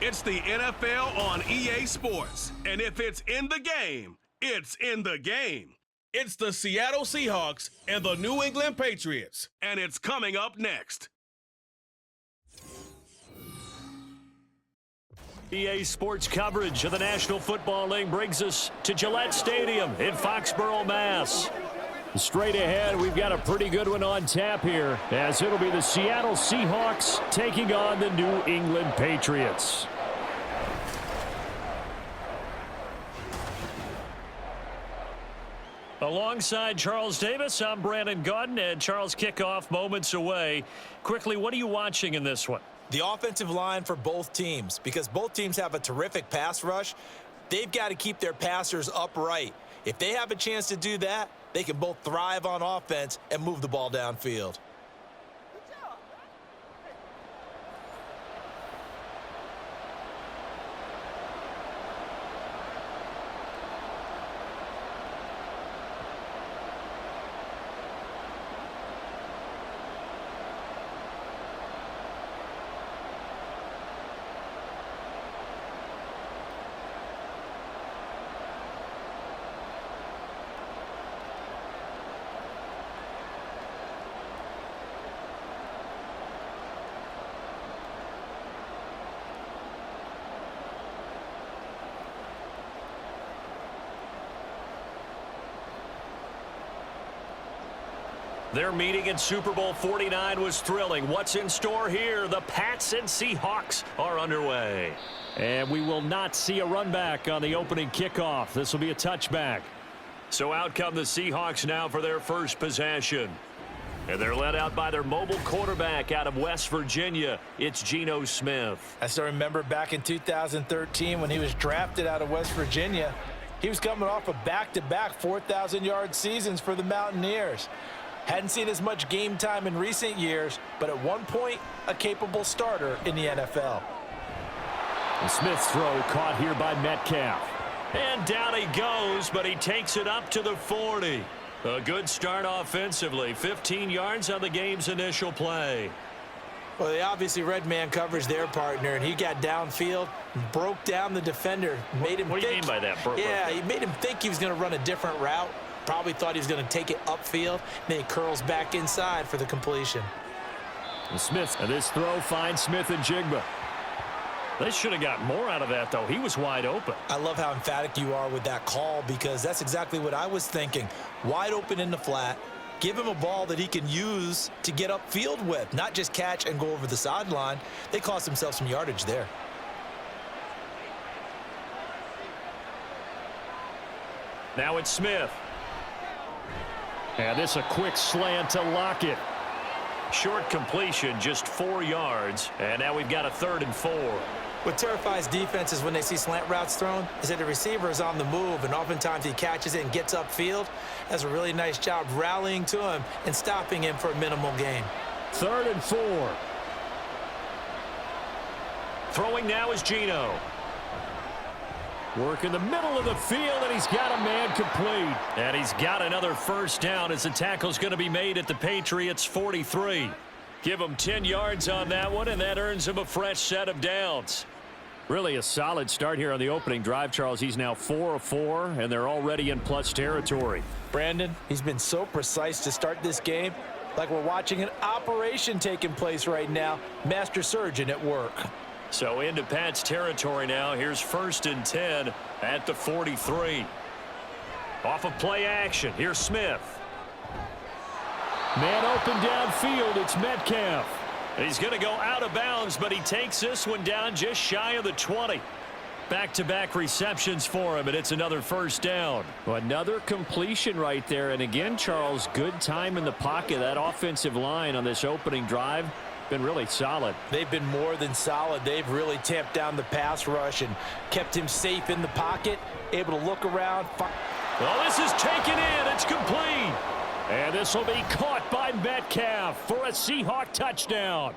It's the NFL on EA Sports. And if it's in the game, it's in the game. It's the Seattle Seahawks and the New England Patriots. And it's coming up next. EA Sports coverage of the National Football League brings us to Gillette Stadium in Foxborough, Mass. Straight ahead, we've got a pretty good one on tap here, as it'll be the Seattle Seahawks taking on the New England Patriots. Alongside Charles Davis, I'm Brandon Gaudin, and Charles, kickoff moments away. Quickly, what are you watching in this one? The offensive line for both teams, because both teams have a terrific pass rush. They've got to keep their passers upright. If they have a chance to do that, they can both thrive on offense and move the ball downfield. Their meeting in Super Bowl 49 was thrilling. What's in store here? The Pats and Seahawks are underway. And we will not see a run back on the opening kickoff. This will be a touchback. So out come the Seahawks now for their first possession. And they're led out by their mobile quarterback out of West Virginia. It's Geno Smith. I still remember back in 2013 when he was drafted out of West Virginia. He was coming off of back-to-back 4,000-yard seasons for the Mountaineers. Hadn't seen as much game time in recent years, but at one point, a capable starter in the NFL. And Smith's throw caught here by Metcalf. And down he goes, but he takes it up to the 40. A good start offensively. 15 yards on the game's initial play. Well, they obviously read man coverage their partner, and he got downfield, broke down the defender, made him What do you mean by that? He made him think he was going to run a different route. Probably thought he was going to take it upfield. Then he curls back inside for the completion. And Smith, and this throw finds Smith and Jigba. They should have got more out of that, though. He was wide open. I love how emphatic you are with that call, because that's exactly what I was thinking. Wide open in the flat. Give him a ball that he can use to get upfield with, not just catch and go over the sideline. They cost themselves some yardage there. Now it's Smith. And this a quick slant to Lockett. Short completion, just 4 yards. And now we've got a 3rd and 4. What terrifies defenses when they see slant routes thrown is that the receiver is on the move, and oftentimes he catches it and gets upfield. Does a really nice job rallying to him and stopping him for a minimal gain. 3rd and 4. Throwing now is Geno. Work in the middle of the field, and he's got a man complete. And he's got another first down as the tackle's going to be made at the Patriots' 43. Give him 10 yards on that one, and that earns him a fresh set of downs. Really a solid start here on the opening drive, Charles. He's now 4 of 4, and they're already in plus territory. Brandon, he's been so precise to start this game, like we're watching an operation taking place right now. Master surgeon at work. So into Pat's territory now. Here's 1st and 10 at the 43. Off of play action. Here's Smith. Man open downfield. It's Metcalf. He's going to go out of bounds, but he takes this one down just shy of the 20. Back-to-back receptions for him, and it's another first down. Well, another completion right there. And again, Charles, good time in the pocket. That offensive line on this opening drive been really solid. They've been more than solid. They've really tamped down the pass rush and kept him safe in the pocket, able to look around. Well, this is taken in. It's complete. And this will be caught by Metcalf for a Seahawk touchdown.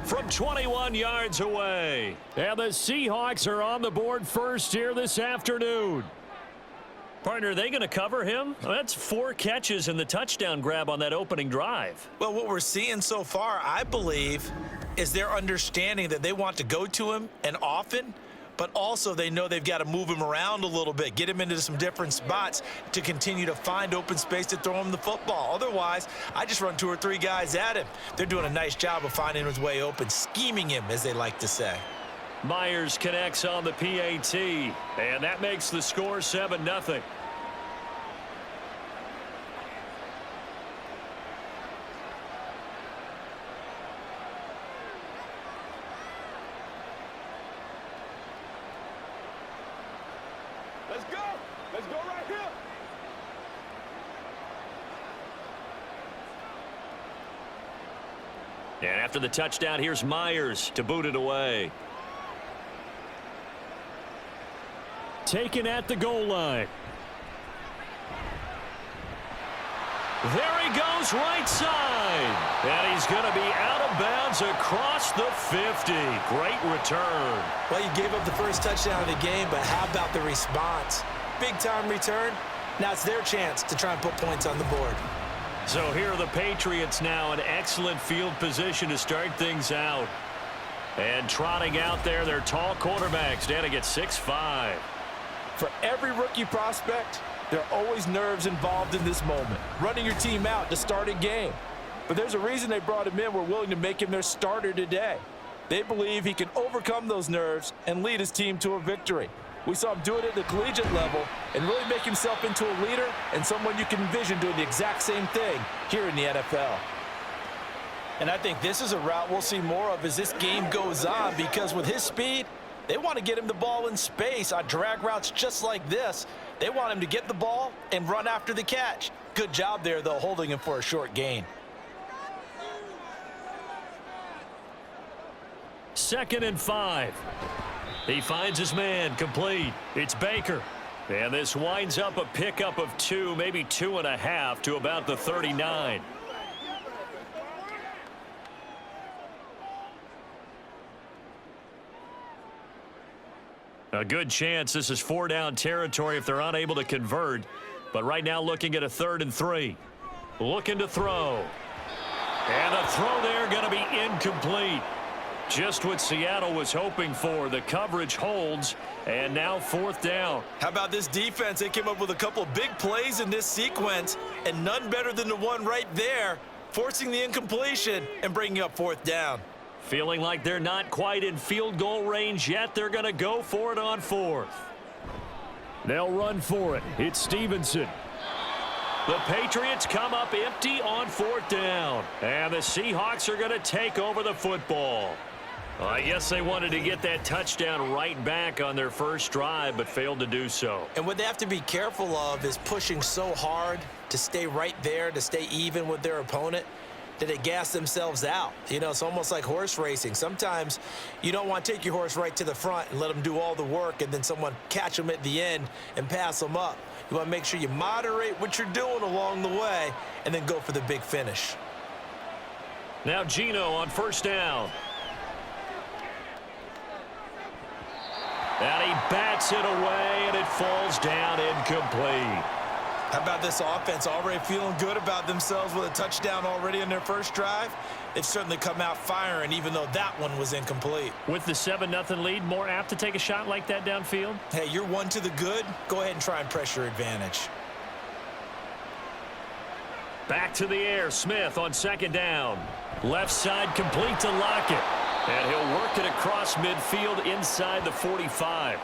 From 21 yards away. And the Seahawks are on the board first here this afternoon. Partner, are they going to cover him? Well, that's 4 catches and the touchdown grab on that opening drive. Well, what we're seeing so far, I believe, is their understanding that they want to go to him and often, but also they know they've got to move him around a little bit, get him into some different spots to continue to find open space to throw him the football. Otherwise, I just run 2 or 3 guys at him. They're doing a nice job of finding his way open, scheming him, as they like to say. Myers connects on the PAT, and that makes the score 7-0. Let's go. Let's go right here. And after the touchdown, here's Myers to boot it away. Taken at the goal line. There he goes right side. And he's going to be out of bounds across the 50. Great return. Well, you gave up the first touchdown of the game, but how about the response? Big-time return. Now it's their chance to try and put points on the board. So here are the Patriots now in excellent field position to start things out. And trotting out there, their tall quarterback standing at 6'5". For every rookie prospect, there are always nerves involved in this moment. Running your team out to start a game. But there's a reason they brought him in. We're willing to make him their starter today. They believe he can overcome those nerves and lead his team to a victory. We saw him do it at the collegiate level and really make himself into a leader and someone you can envision doing the exact same thing here in the NFL. And I think this is a route we'll see more of as this game goes on, because with his speed, they want to get him the ball in space on drag routes just like this. They want him to get the ball and run after the catch. Good job there, though, holding him for a short gain. 2nd and 5. He finds his man complete. It's Baker. And this winds up a pickup of 2, maybe 2.5 to about the 39. A good chance this is 4-down territory if they're unable to convert. But right now looking at a 3rd and 3. Looking to throw. And the throw there going to be incomplete. Just what Seattle was hoping for. The coverage holds, and now 4th down. How about this defense? They came up with a couple of big plays in this sequence, and none better than the one right there, forcing the incompletion and bringing up 4th down. Feeling like they're not quite in field goal range yet. They're going to go for it on 4th. They'll run for it. It's Stevenson. The Patriots come up empty on 4th down. And the Seahawks are going to take over the football. I guess they wanted to get that touchdown right back on their first drive, but failed to do so. And what they have to be careful of is pushing so hard to stay right there, to stay even with their opponent, that they gas themselves out. You know, it's almost like horse racing. Sometimes you don't want to take your horse right to the front and let them do all the work and then someone catch them at the end and pass them up. You want to make sure you moderate what you're doing along the way and then go for the big finish. Now Gino on 1st down. And he bats it away, and it falls down incomplete. How about this offense already feeling good about themselves with a touchdown already in their first drive? They've certainly come out firing, even though that one was incomplete. With the 7-0 lead, more apt to take a shot like that downfield? Hey, you're one to the good. Go ahead and try and press your advantage. Back to the air. Smith on 2nd down. Left side complete to Lockett. And he'll work it across midfield inside the 45.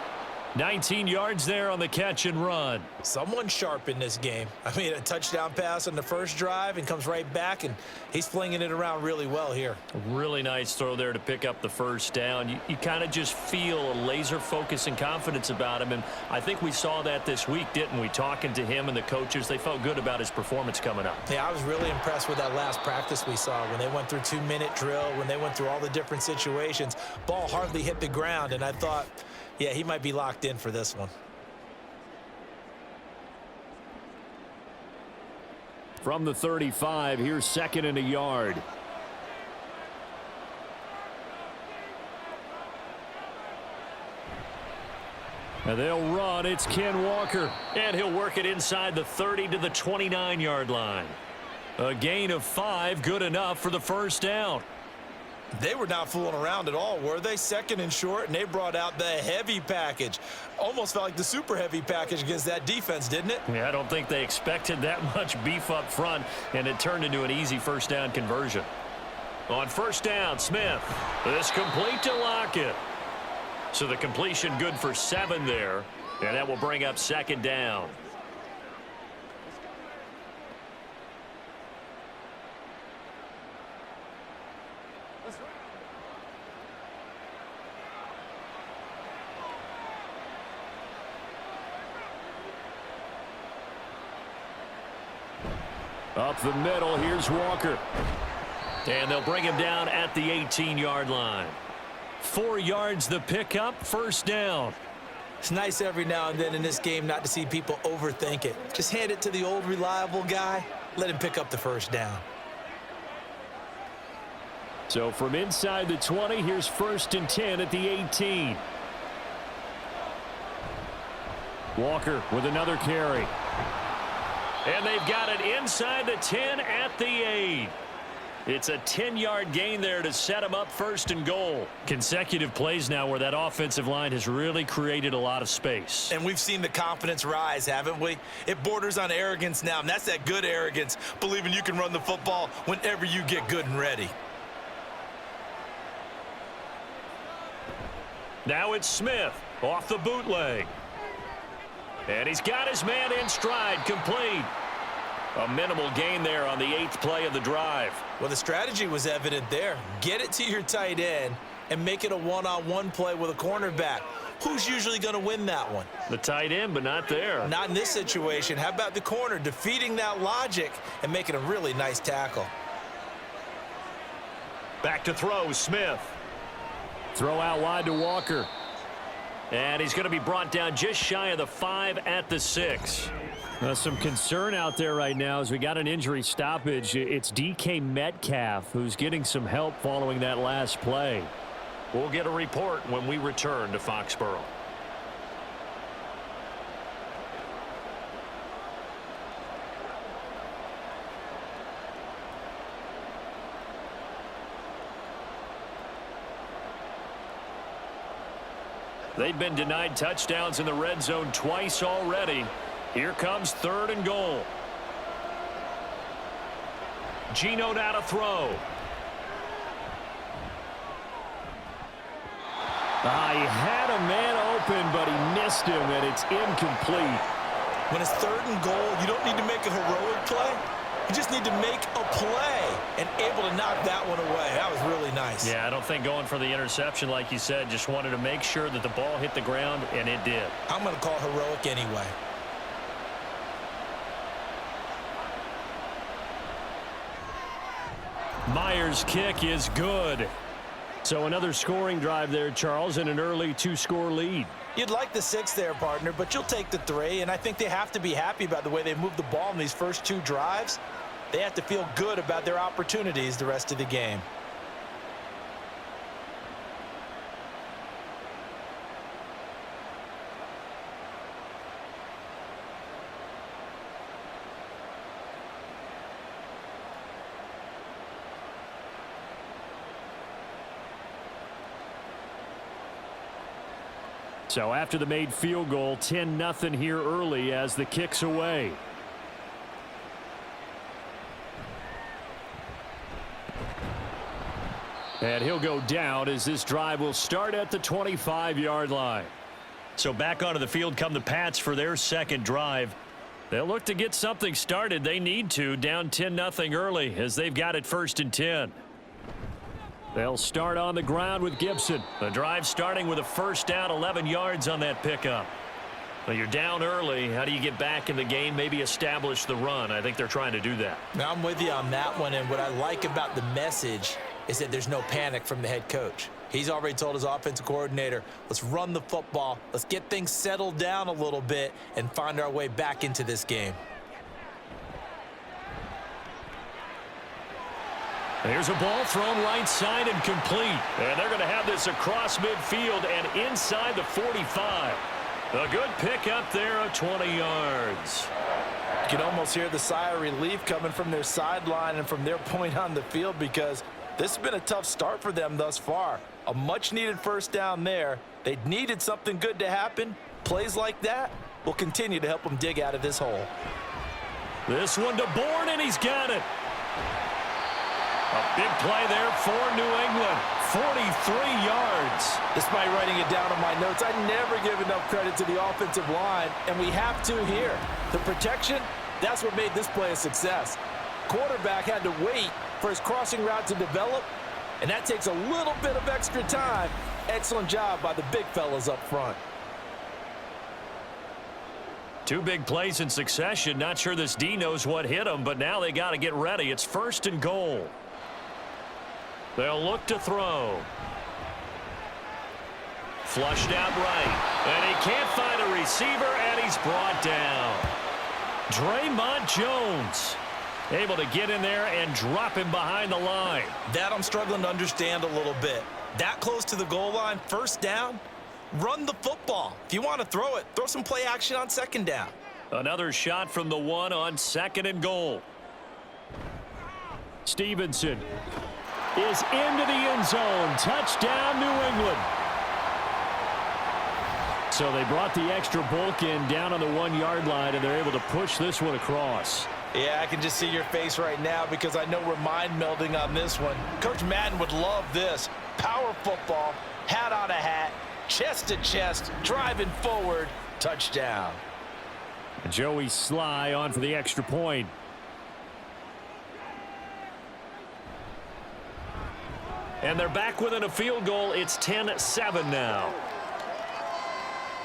19 yards there on the catch and run. Someone sharp in this game. I mean, a touchdown pass on the first drive and comes right back, and he's flinging it around really well here. Really nice throw there to pick up the 1st down. You kind of just feel a laser focus and confidence about him, and I think we saw that this week, didn't we? Talking to him and the coaches, they felt good about his performance coming up. Yeah, I was really impressed with that last practice we saw when they went through 2-minute drill, when they went through all the different situations. Ball hardly hit the ground, and I thought, yeah, he might be locked in for this one. From the 35, here's 2nd and a yard. And they'll run. It's Ken Walker. And he'll work it inside the 30 to the 29-yard line. A gain of 5, good enough for the first down. They were not fooling around at all, were they? Second and short, and they brought out the heavy package. Almost felt like the super heavy package against that defense, didn't it? Yeah, I don't think they expected that much beef up front, and it turned into an easy first down conversion. On first down, Smith. This complete to Lockett. So the completion good for 7 there, and that will bring up second down. Up the middle, here's Walker. And they'll bring him down at the 18-yard line. 4 yards the pickup, first down. It's nice every now and then in this game not to see people overthink it. Just hand it to the old reliable guy. Let him pick up the first down. So from inside the 20, here's first and 10 at the 18. Walker with another carry. And they've got it inside the 10 at the 8. It's a 10-yard gain there to set them up first and goal. Consecutive plays now where that offensive line has really created a lot of space. And we've seen the confidence rise, haven't we? It borders on arrogance now, and that's that good arrogance, believing you can run the football whenever you get good and ready. Now it's Smith off the bootleg. And he's got his man in stride, complete. A minimal gain there on the 8th play of the drive. Well, the strategy was evident there. Get it to your tight end and make it a one-on-one play with a cornerback. Who's usually going to win that one? The tight end, but not there. Not in this situation. How about the corner defeating that logic and making a really nice tackle? Back to throw, Smith. Throw out wide to Walker. And he's going to be brought down just shy of the 5 at the 6. Some concern out there right now as we got an injury stoppage. It's DK Metcalf who's getting some help following that last play. We'll get a report when we return to Foxborough. They've been denied touchdowns in the red zone twice already. Here comes 3rd and goal. Geno now to throw. He had a man open, but he missed him, and it's incomplete. When it's 3rd and goal, you don't need to make a heroic play. You just need to make a play and able to knock that one away. That was really nice. Yeah, I don't think going for the interception, like you said, just wanted to make sure that the ball hit the ground, and it did. I'm going to call heroic anyway. Myers' kick is good. So another scoring drive there, Charles, and an early 2-score lead. You'd like the 6 there, partner, but you'll take the 3, and I think they have to be happy about the way they moved the ball in these first 2 drives. They have to feel good about their opportunities the rest of the game. So after the made field goal, 10-0 here early as the kick's away. And he'll go down as this drive will start at the 25-yard line. So back onto the field come the Pats for their second drive. They'll look to get something started. They need to, down 10-0 early as they've got it 1st and 10. They'll start on the ground with Gibson. The drive starting with a first down, 11 yards on that pickup. Well, you're down early. How do you get back in the game? Maybe establish the run. I think they're trying to do that. Now, I'm with you on that one, and what I like about the message is that there's no panic from the head coach. He's already told his offensive coordinator, let's run the football, let's get things settled down a little bit and find our way back into this game. There's a ball thrown right side and complete. And they're going to have this across midfield and inside the 45. A good pick up there of 20 yards. You can almost hear the sigh of relief coming from their sideline and from their point on the field, because this has been a tough start for them thus far. A much-needed first down there. They needed something good to happen. Plays like that will continue to help them dig out of this hole. This one to Bourne, and he's got it. A big play there for New England. 43 yards. Despite writing it down on my notes, I never give enough credit to the offensive line, and we have to here. The protection, that's what made this play a success. Quarterback had to wait for his crossing route to develop, and that takes a little bit of extra time. Excellent job by the big fellas up front. Two big plays in succession. Not sure this D knows what hit him, but now they got to get ready. It's 1st and goal. They'll look to throw. Flushed out right. And he can't find a receiver, and he's brought down. Draymond Jones able to get in there and drop him behind the line. That I'm struggling to understand a little bit. That close to the goal line, first down, run the football. If you want to throw it, throw some play action on 2nd down. Another shot from the 1 on 2nd and goal. Stevenson is into the end zone. Touchdown, New England. So they brought the extra bulk in down on the 1-yard line, and they're able to push this one across. Yeah, I can just see your face right now because I know we're mind melding on this one. Coach Madden would love this. Power football, hat on a hat, chest to chest, driving forward, touchdown. Joey Sly on for the extra point. And they're back within a field goal. It's 10-7 now.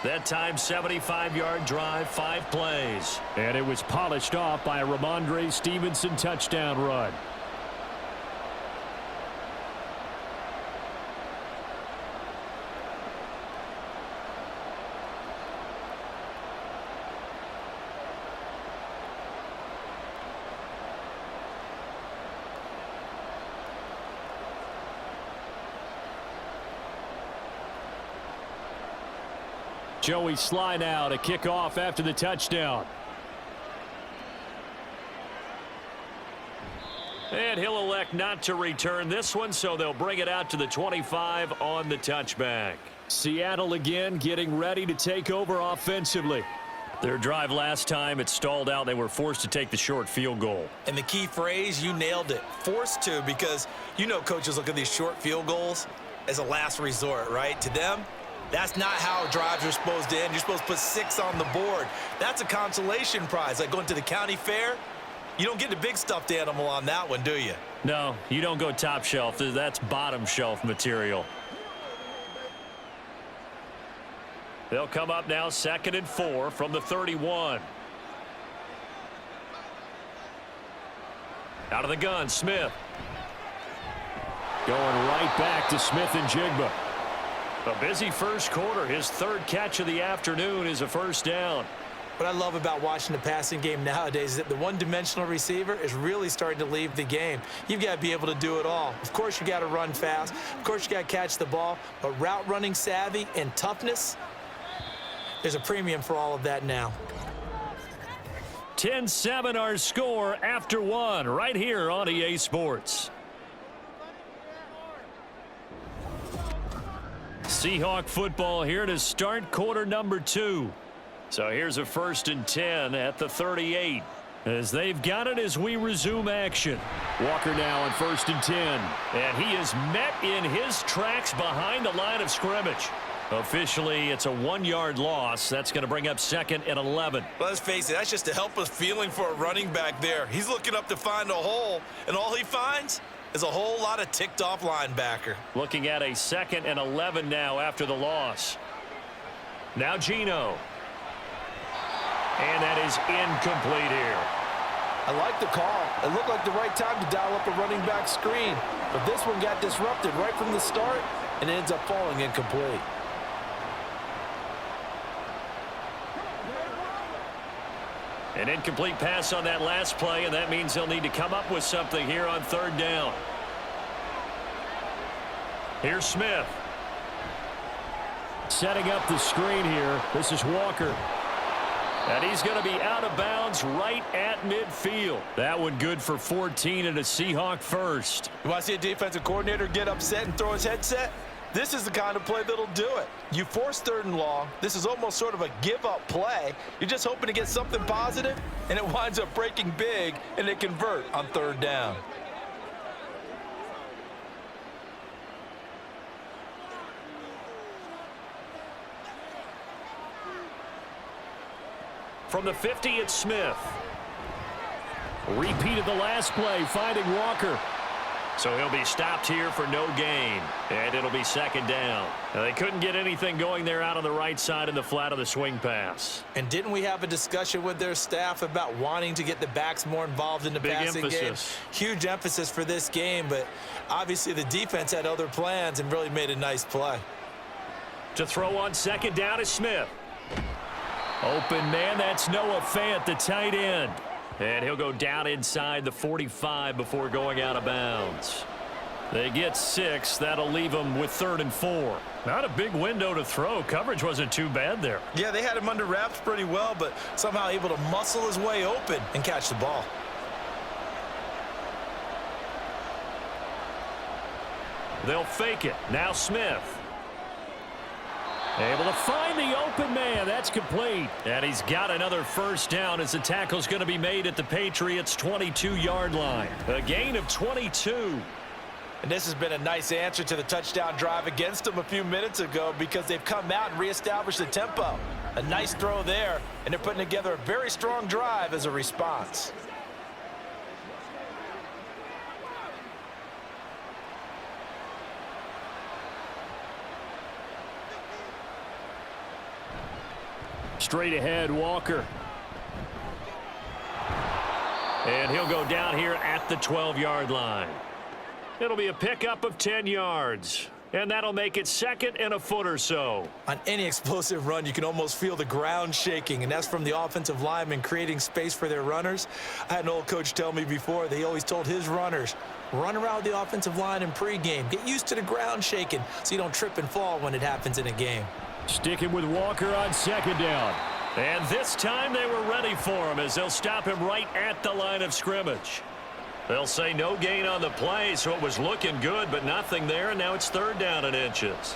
That time, 75-yard drive, 5 plays. And it was polished off by a Ramondre Stevenson touchdown run. Joey Sly now to kick off after the touchdown. And he'll elect not to return this one, so they'll bring it out to the 25 on the touchback. Seattle again getting ready to take over offensively. Their drive last time, it stalled out. They were forced to take the short field goal. And the key phrase, you nailed it, forced to, because you know coaches look at these short field goals as a last resort, right? To them, that's not how drives are supposed to end. You're supposed to put 6 on the board. That's a consolation prize. Like going to the county fair, you don't get the big stuffed animal on that one, do you? No, you don't go top shelf. That's bottom shelf material. They'll come up now 2nd and 4 from the 31. Out of the gun, Smith. Going right back to Smith and Jigba. A busy first quarter. His 3rd catch of the afternoon is a first down. What I love about watching the passing game nowadays is that the one-dimensional receiver is really starting to leave the game. You've got to be able to do it all. Of course, you got to run fast. Of course, you got to catch the ball. But route running savvy and toughness, there's a premium for all of that now. 10-7 our score after 1 right here on EA Sports. Seahawk football here to start quarter number 2. So here's a 1st and 10 at the 38. As they've got it as we resume action. Walker now on 1st and 10. And he is met in his tracks behind the line of scrimmage. Officially, it's a 1-yard loss. That's going to bring up 2nd and 11. Let's face it, that's just a helpless feeling for a running back there. He's looking up to find a hole, and all he finds is a whole lot of ticked-off linebacker. Looking at a 2nd and 11 now after the loss. Now Geno. And that is incomplete here. I like the call. It looked like the right time to dial up a running back screen. But this one got disrupted right from the start, and it ends up falling incomplete. An incomplete pass on that last play, and that means they'll need to come up with something here on 3rd down. Here's Smith. Setting up the screen here. This is Walker. And he's going to be out of bounds right at midfield. That one good for 14 and a Seahawk first. You want to see a defensive coordinator get upset and throw his headset? This is the kind of play that'll do it. You force 3rd and long. This is almost sort of a give-up play. You're just hoping to get something positive, and it winds up breaking big, and they convert on 3rd down. From the 50, it's Smith. Repeated the last play, finding Walker. So he'll be stopped here for no gain, and it'll be 2nd down. Now, they couldn't get anything going there out on the right side in the flat of the swing pass. And didn't we have a discussion with their staff about wanting to get the backs more involved in the passing game? Huge emphasis for this game, but obviously the defense had other plans and really made a nice play. To throw on 2nd down is Smith. Open man, that's Noah Fant, the tight end. And he'll go down inside the 45 before going out of bounds. They get 6. That'll leave them with 3rd and 4. Not a big window to throw. Coverage wasn't too bad there. Yeah, they had him under wraps pretty well, but somehow able to muscle his way open and catch the ball. They'll fake it. Now Smith. Able to find the open man. That's complete. And he's got another 1st down as the tackle's going to be made at the Patriots' 22-yard line. A gain of 22. And this has been a nice answer to the touchdown drive against them a few minutes ago because they've come out and reestablished the tempo. A nice throw there, and they're putting together a very strong drive as a response. Straight ahead, Walker. And he'll go down here at the 12-yard line. It'll be a pickup of 10 yards. And that'll make it 2nd and a foot or so. On any explosive run, you can almost feel the ground shaking, and that's from the offensive linemen creating space for their runners. I had an old coach tell me before, they always told his runners, run around the offensive line in pregame. Get used to the ground shaking so you don't trip and fall when it happens in a game. Sticking with Walker on 2nd down. And this time they were ready for him as they'll stop him right at the line of scrimmage. They'll say no gain on the play, so it was looking good, but nothing there, and now it's 3rd down and inches.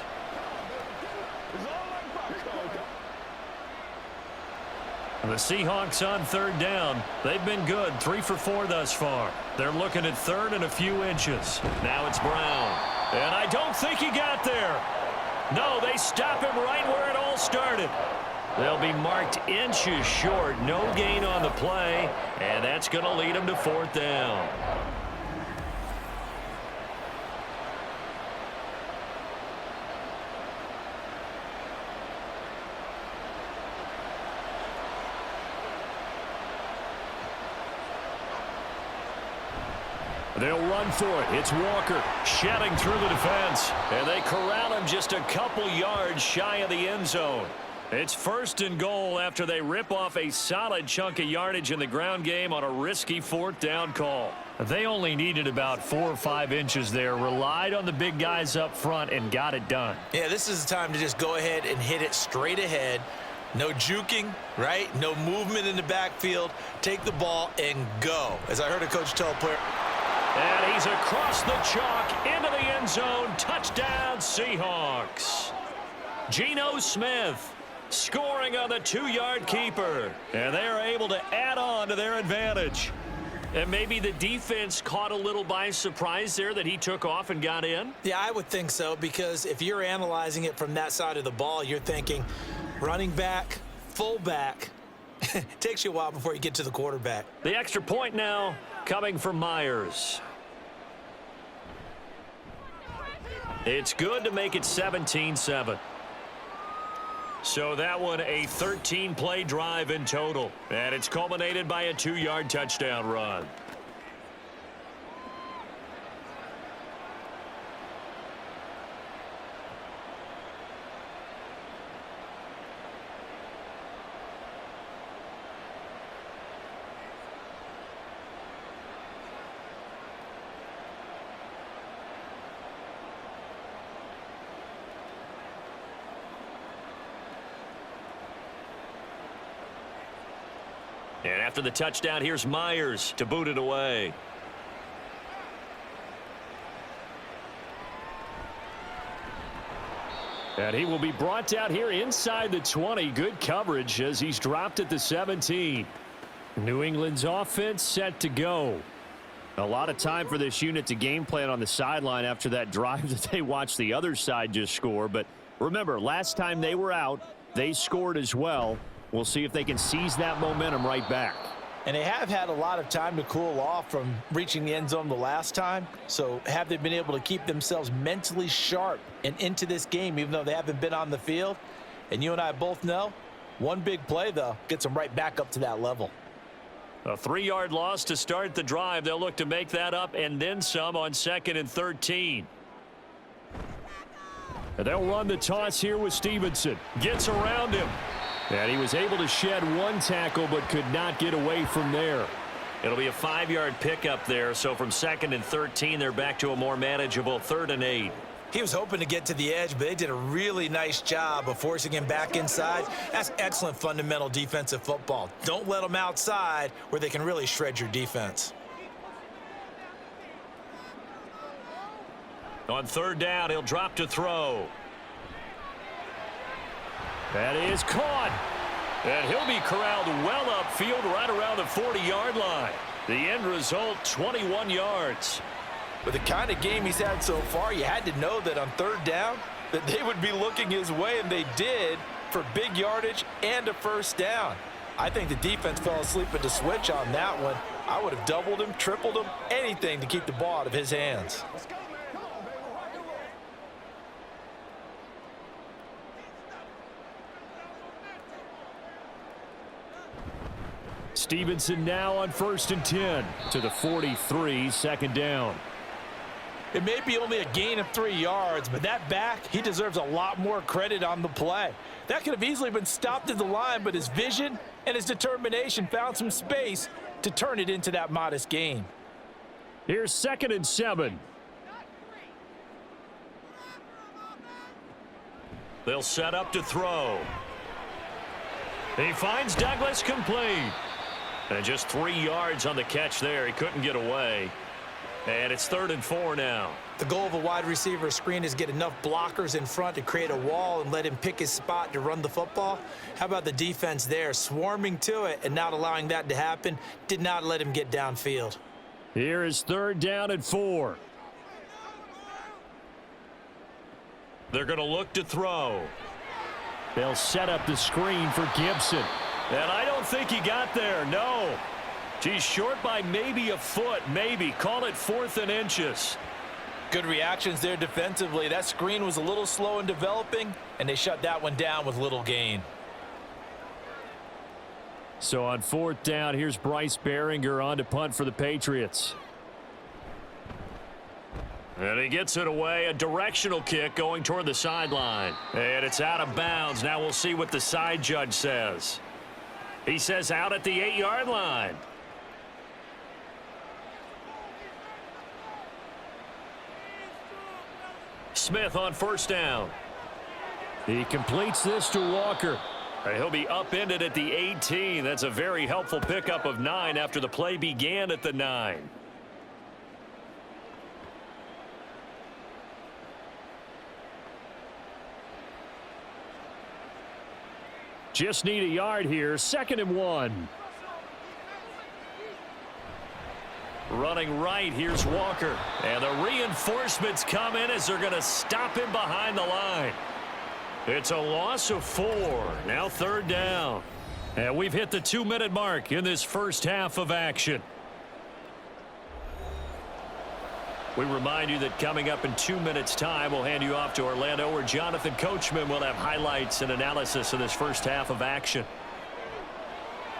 The Seahawks on 3rd down. They've been good, 3 for 4 thus far. They're looking at 3rd and a few inches. Now it's Brown. And I don't think he got there. No, they stop him right where it all started. They'll be marked inches short. No gain on the play, and that's going to lead them to 4th down. They'll run for it. It's Walker shedding through the defense. And they corral him just a couple yards shy of the end zone. It's 1st and goal after they rip off a solid chunk of yardage in the ground game on a risky 4th down call. They only needed about 4 or 5 inches there, relied on the big guys up front, and got it done. Yeah, this is the time to just go ahead and hit it straight ahead. No juking, right? No movement in the backfield. Take the ball and go. As I heard a coach tell a player. And he's across the chalk into the end zone. Touchdown, Seahawks. Geno Smith scoring on the 2-yard keeper. And they're able to add on to their advantage. And maybe the defense caught a little by surprise there that he took off and got in? Yeah, I would think so, because if you're analyzing it from that side of the ball, you're thinking running back, fullback. It takes you a while before you get to the quarterback. The extra point now coming from Myers. It's good to make it 17-7. So that one a 13-play drive in total. And it's culminated by a 2-yard touchdown run. And after the touchdown, here's Myers to boot it away. And he will be brought down here inside the 20. Good coverage as he's dropped at the 17. New England's offense set to go. A lot of time for this unit to game plan on the sideline after that drive that they watched the other side just score. But remember, last time they were out, they scored as well. We'll see if they can seize that momentum right back. And they have had a lot of time to cool off from reaching the end zone the last time. So have they been able to keep themselves mentally sharp and into this game, even though they haven't been on the field? And you and I both know, one big play, though, gets them right back up to that level. A 3-yard loss to start the drive. They'll look to make that up and then some on 2nd and 13. And they'll run the toss here with Stevenson. Gets around him. And he was able to shed one tackle but could not get away from there. It'll be a 5-yard pickup there. So from 2nd and 13, they're back to a more manageable 3rd and 8. He was hoping to get to the edge, but they did a really nice job of forcing him back inside. That's excellent fundamental defensive football. Don't let them outside where they can really shred your defense. On 3rd down, he'll drop to throw. That is caught. And he'll be corralled well upfield right around the 40-yard line. The end result, 21 yards. With the kind of game he's had so far, you had to know that on 3rd down that they would be looking his way, and they did, for big yardage and a 1st down. I think the defense fell asleep at the switch on that one. I would have doubled him, tripled him, anything to keep the ball out of his hands. Stevenson now on 1st and 10 to the 43, 2nd down. It may be only a gain of 3 yards, but that back, he deserves a lot more credit on the play. That could have easily been stopped at the line, but his vision and his determination found some space to turn it into that modest gain. Here's 2nd and 7. They'll set up to throw. He finds Douglas complete. And just 3 yards on the catch there. He couldn't get away. And it's 3rd and 4 now. The goal of a wide receiver screen is get enough blockers in front to create a wall and let him pick his spot to run the football. How about the defense there, swarming to it and not allowing that to happen? Did not let him get downfield. Here is 3rd down and 4. They're going to look to throw. They'll set up the screen for Gibson. And I don't think he got there, no. He's short by maybe a foot, maybe. Call it 4th and inches. Good reactions there defensively. That screen was a little slow in developing, and they shut that one down with little gain. So on 4th down, here's Bryce Behringer on to punt for the Patriots. And he gets it away, a directional kick going toward the sideline. And it's out of bounds. Now we'll see what the side judge says. He says out at the 8-yard line. Smith on 1st down. He completes this to Walker. He'll be upended at the 18. That's a very helpful pickup of 9 after the play began at the 9. Just need a yard here. 2nd and 1. Running right, here's Walker. And the reinforcements come in as they're going to stop him behind the line. It's a loss of 4. Now 3rd down. And we've hit the 2-minute mark in this first half of action. We remind you that coming up in 2 minutes' time, we'll hand you off to Orlando, where Jonathan Coachman will have highlights and analysis of this first half of action.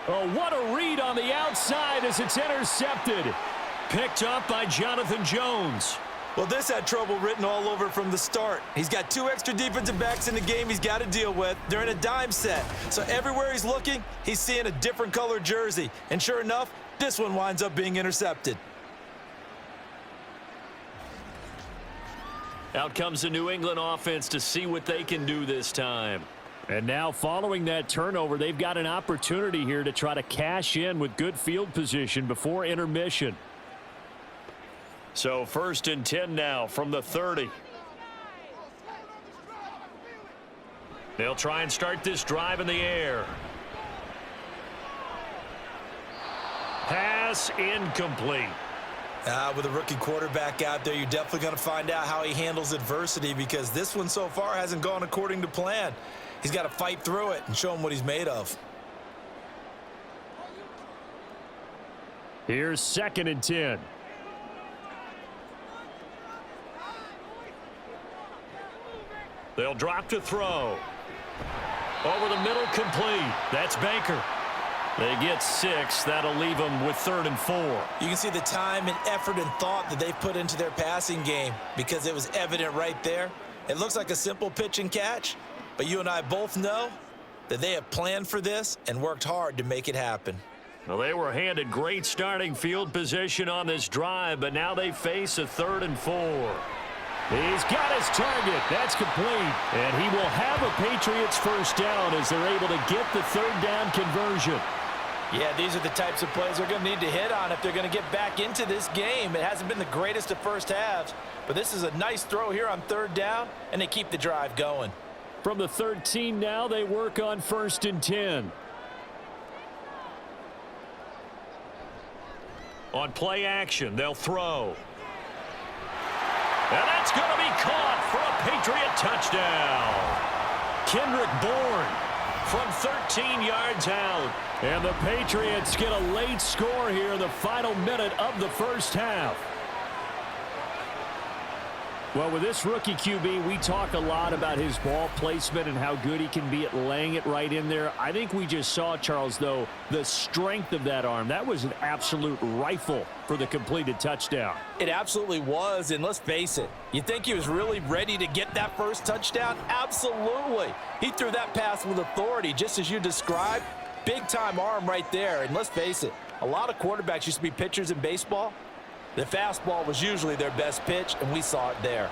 Oh, what a read on the outside as it's intercepted. Picked up by Jonathan Jones. Well, this had trouble written all over from the start. He's got 2 extra defensive backs in the game he's got to deal with. They're in a dime set. So everywhere he's looking, he's seeing a different color jersey. And sure enough, this one winds up being intercepted. Out comes the New England offense to see what they can do this time. And now following that turnover, they've got an opportunity here to try to cash in with good field position before intermission. So 1st and 10 now from the 30. They'll try and start this drive in the air. Pass incomplete. With a rookie quarterback out there, you're definitely going to find out how he handles adversity, because this one so far hasn't gone according to plan. He's got to fight through it and show him what he's made of. Here's 2nd and 10. They'll drop to throw. Over the middle, complete. That's Baker. They get 6. That'll leave them with 3rd and 4. You can see the time and effort and thought that they've put into their passing game, because it was evident right there. It looks like a simple pitch and catch, but you and I both know that they have planned for this and worked hard to make it happen. Well, they were handed great starting field position on this drive, but now they face a 3rd and 4. He's got his target. That's complete. And he will have a Patriots first down as they're able to get the 3rd down conversion. Yeah, these are the types of plays they're going to need to hit on if they're going to get back into this game. It hasn't been the greatest of first halves, but this is a nice throw here on 3rd down, and they keep the drive going. From the 13 now, they work on 1st and 10. On play action, they'll throw. And that's going to be caught for a Patriot touchdown. Kendrick Bourne from 13 yards out. And the Patriots get a late score here in the final minute of the first half. Well, with this rookie QB, we talk a lot about his ball placement and how good he can be at laying it right in there. I think we just saw, Charles, though, the strength of that arm. That was an absolute rifle for the completed touchdown. It absolutely was, and let's face it, you think he was really ready to get that first touchdown? Absolutely. He threw that pass with authority, just as you described. Big-time arm right there, and let's face it, a lot of quarterbacks used to be pitchers in baseball. The fastball was usually their best pitch, and we saw it there.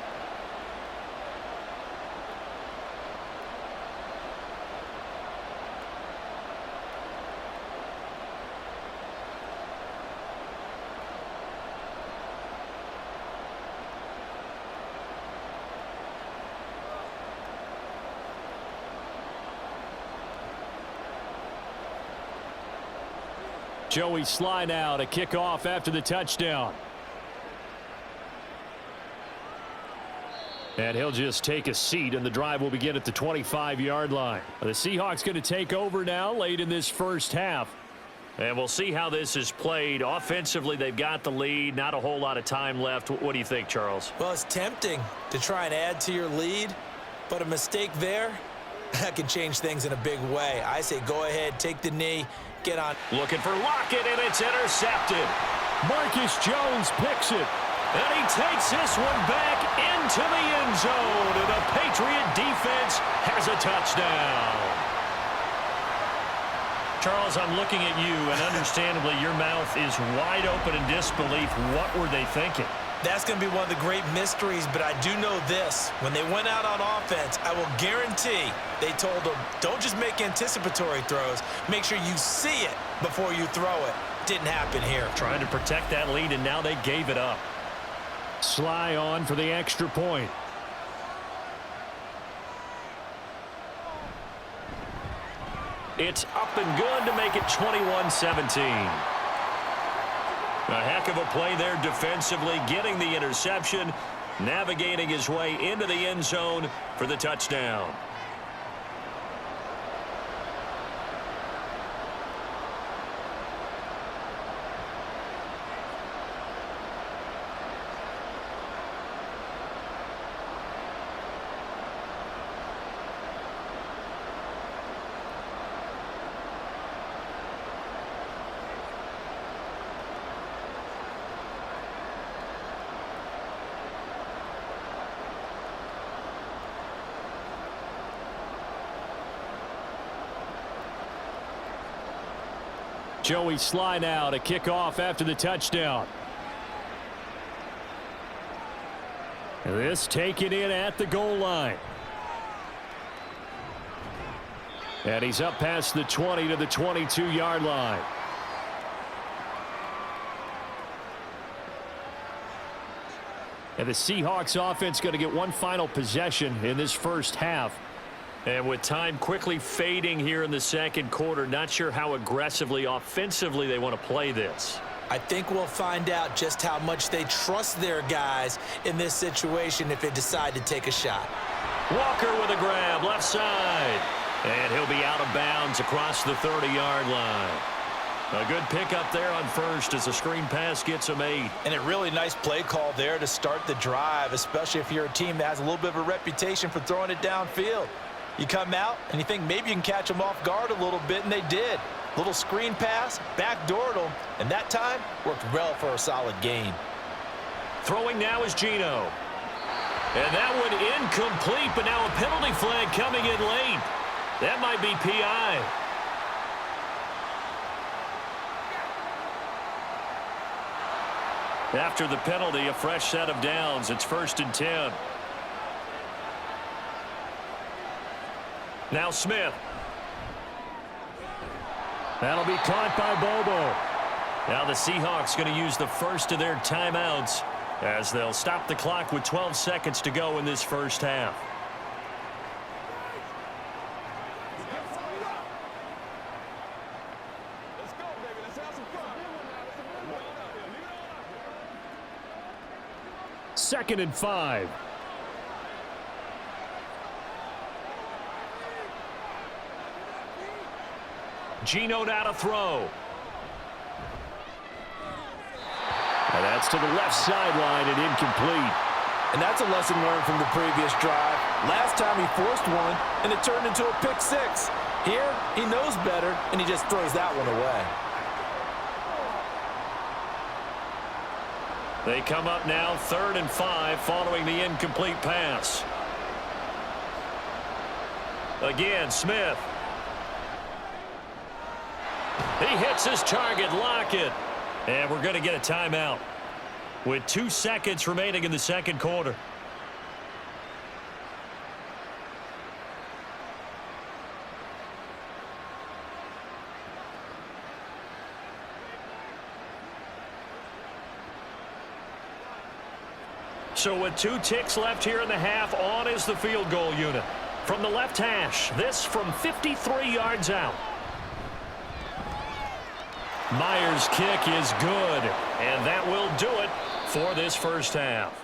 Joey Sly now to kick off after the touchdown. And he'll just take a seat, and the drive will begin at the 25-yard line. The Seahawks going to take over now late in this first half. And we'll see how this is played. Offensively, they've got the lead. Not a whole lot of time left. What do you think, Charles? Well, it's tempting to try and add to your lead, but a mistake there, that can change things in a big way. I say go ahead, take the knee, get on. Looking for Lockett, and it's intercepted. Marcus Jones picks it. And he takes this one back into the end zone, and the Patriot defense has a touchdown. Charles, I'm looking at you, and understandably your mouth is wide open in disbelief. What were they thinking? That's going to be one of the great mysteries, but I do know this. When they went out on offense, I will guarantee they told them, don't just make anticipatory throws. Make sure you see it before you throw it. Didn't happen here. Trying to protect that lead, and now they gave it up. Sly on for the extra point. It's up and good to make it 21-17. A heck of a play there defensively, getting the interception, navigating his way into the end zone for the touchdown. Joey Sly now to kick off after the touchdown. And this taken in at the goal line. And he's up past the 20 to the 22-yard line. And the Seahawks offense going to get one final possession in this first half. And with time quickly fading here in the second quarter, not sure how aggressively, offensively they want to play this. I think we'll find out just how much they trust their guys in this situation if they decide to take a shot. Walker with a grab, left side. And he'll be out of bounds across the 30-yard line. A good pickup there on first as the screen pass gets him 8. And a really nice play call there to start the drive, especially if you're a team that has a little bit of a reputation for throwing it downfield. You come out and you think maybe you can catch them off guard a little bit, and they did. Little screen pass, backdoored them, and that time worked well for a solid gain. Throwing now is Geno. And that one incomplete, but now a penalty flag coming in late. That might be PI. After the penalty, a fresh set of downs. It's 1st and 10. Now Smith. That'll be caught by Bobo. Now the Seahawks going to use the first of their timeouts as they'll stop the clock with 12 seconds to go in this first half. Second and 5. Geno now to throw. And that's to the left sideline and incomplete. And that's a lesson learned from the previous drive. Last time he forced one, and it turned into a pick six. Here, he knows better, and he just throws that one away. They come up now 3rd and 5 following the incomplete pass. Again, Smith. He hits his target, Lockett. And we're going to get a timeout with 2 seconds remaining in the second quarter. So with 2 ticks left here in the half, on is the field goal unit. From the left hash, this from 53 yards out. Myers' kick is good, and that will do it for this first half.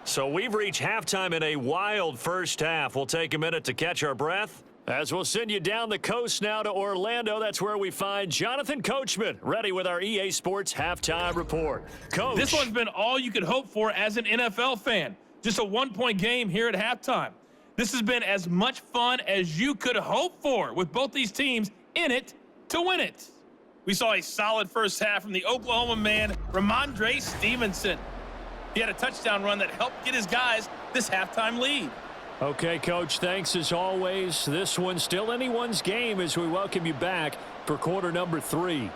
So we've reached halftime in a wild first half. We'll take a minute to catch our breath as we'll send you down the coast now to Orlando. That's where we find Jonathan Coachman, ready with our EA Sports halftime report. Coach. This one's been all you could hope for as an NFL fan. Just a one-point game here at halftime. This has been as much fun as you could hope for with both these teams in it to win it. We saw a solid first half from the Oklahoma man, Ramondre Stevenson. He had a touchdown run that helped get his guys this halftime lead. Okay, Coach, thanks as always. This one's still anyone's game as we welcome you back for quarter number 3.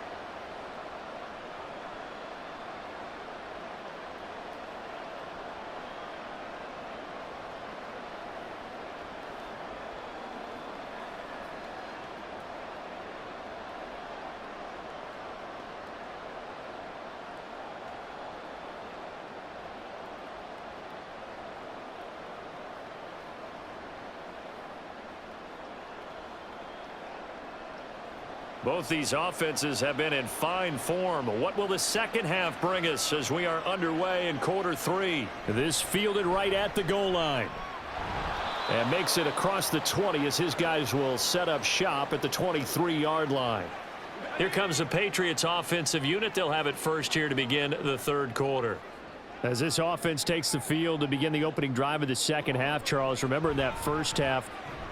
Both these offenses have been in fine form. What will the second half bring us as we are underway in quarter 3? This fielded right at the goal line. And makes it across the 20 as his guys will set up shop at the 23-yard line. Here comes the Patriots offensive unit. They'll have it first here to begin the third quarter. As this offense takes the field to begin the opening drive of the second half, Charles, remember in that first half,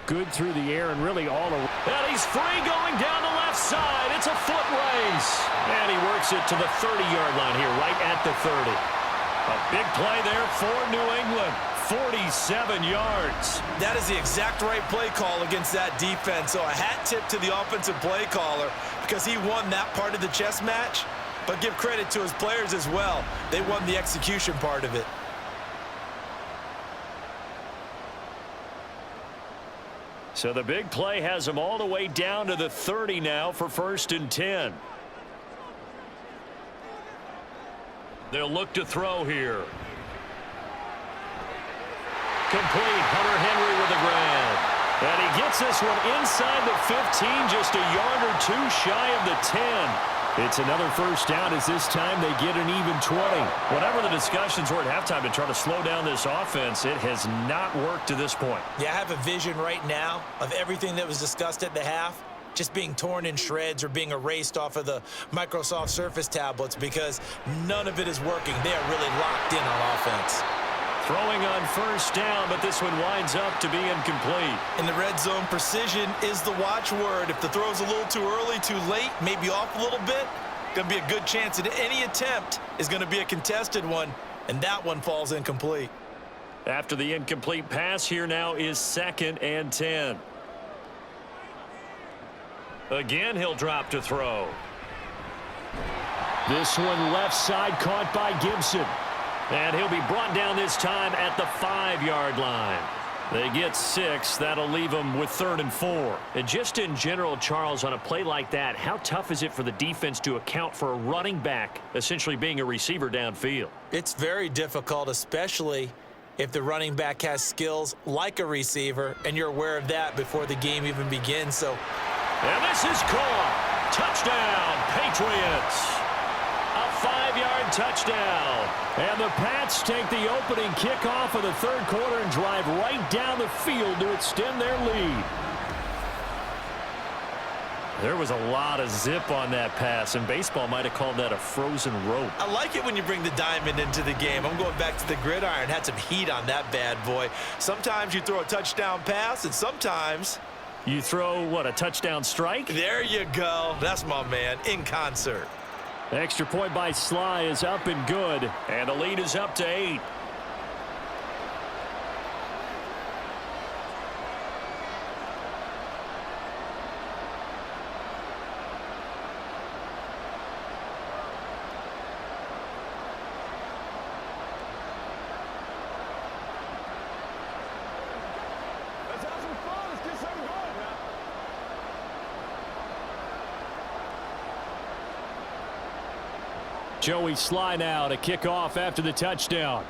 good through the air and really all around. And he's free going down the left side. It's a foot race. And he works it to the 30-yard line here, right at the 30. A big play there for New England. 47 yards. That is the exact right play call against that defense. So a hat tip to the offensive play caller because he won that part of the chess match. But give credit to his players as well. They won the execution part of it. So the big play has them all the way down to the 30 now for 1st and 10. They'll look to throw here. Complete. Hunter Henry with a grab. And he gets this one inside the 15, just a yard or two shy of the 10. It's another first down as this time they get an even 20. Whatever the discussions were at halftime to try to slow down this offense, it has not worked to this point. Yeah, I have a vision right now of everything that was discussed at the half just being torn in shreds or being erased off of the Microsoft Surface tablets because none of it is working. They are really locked in on offense. Throwing on first down, but this one winds up to be incomplete. In the red zone, precision is the watchword. If the throw's a little too early, too late, maybe off a little bit, going to be a good chance that any attempt is going to be a contested one, and that one falls incomplete. After the incomplete pass, here now is 2nd and 10. Again, he'll drop to throw. This one left side caught by Gibson. And he'll be brought down this time at the 5-yard line. They get 6. That'll leave them with 3rd and 4. And just in general, Charles, on a play like that, how tough is it for the defense to account for a running back essentially being a receiver downfield? It's very difficult, especially if the running back has skills like a receiver, and you're aware of that before the game even begins. And this is caught. Touchdown, Patriots. A 5-yard touchdown. And the Pats take the opening kickoff of the 3rd quarter and drive right down the field to extend their lead. There was a lot of zip on that pass, and baseball might have called that a frozen rope. I like it when you bring the diamond into the game. I'm going back to the gridiron. Had some heat on that bad boy. Sometimes you throw a touchdown pass, and sometimes you throw, what, a touchdown strike? There you go. That's my man, in concert. Extra point by Sly is up and good. And the lead is up to 8. Joey Sly now to kick off after the touchdown.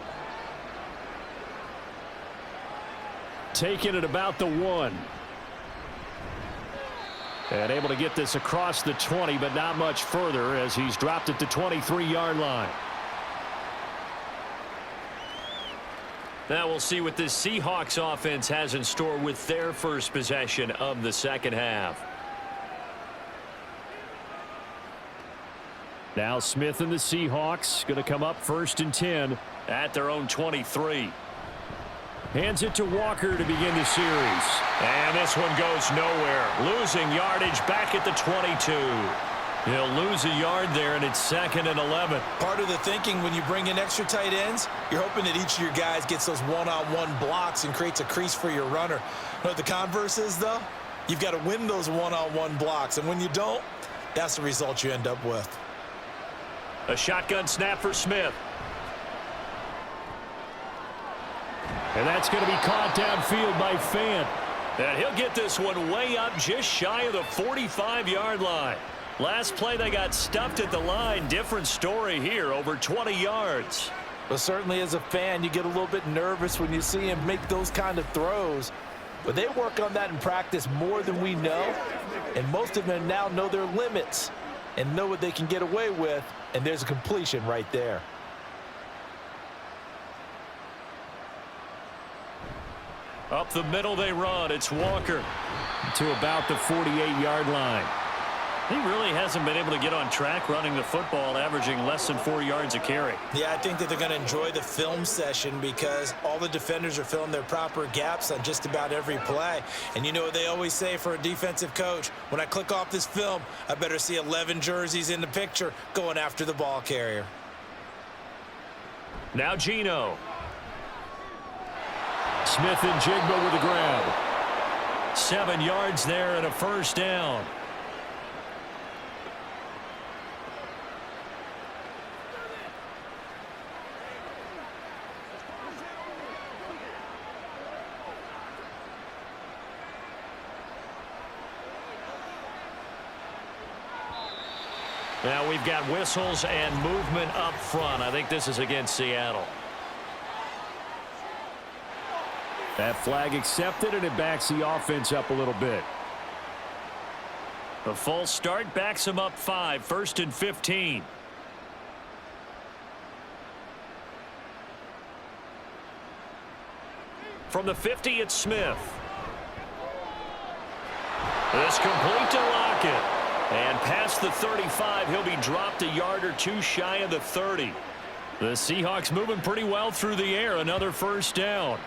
Taking it about the 1. And able to get this across the 20, but not much further as he's dropped it to 23-yard line. Now we'll see what this Seahawks offense has in store with their first possession of the 2nd half. Now Smith and the Seahawks going to come up 1st and 10 at their own 23. Hands it to Walker to begin the series. And this one goes nowhere. Losing yardage back at the 22. He'll lose a yard there, and it's 2nd and 11. Part of the thinking when you bring in extra tight ends, you're hoping that each of your guys gets those one-on-one blocks and creates a crease for your runner. You know what the converse is, though? You've got to win those one-on-one blocks, and when you don't, that's the result you end up with. A shotgun snap for Smith. And that's going to be caught downfield by Fant. And he'll get this one way up just shy of the 45-yard line. Last play they got stuffed at the line. Different story here, over 20 yards. Well, certainly as a fan, you get a little bit nervous when you see him make those kind of throws. But they work on that in practice more than we know. And most of them now know their limits and know what they can get away with. And there's a completion right there. Up the middle they run. It's Walker. To about the 48-yard line. He really hasn't been able to get on track running the football, averaging less than 4 yards a carry. Yeah, I think that they're going to enjoy the film session because all the defenders are filling their proper gaps on just about every play. And you know what they always say for a defensive coach? When I click off this film, I better see 11 jerseys in the picture going after the ball carrier. Now Geno. Smith and Jigba with a grab. 7 yards there and a first down. Now we've got whistles and movement up front. I think this is against Seattle. That flag accepted, and it backs the offense up a little bit. The full start backs him up 5, 1st and 15. From the 50, it's Smith. This complete to Lockett. And past the 35, he'll be dropped a yard or two shy of the 30. The Seahawks moving pretty well through the air. Another first down.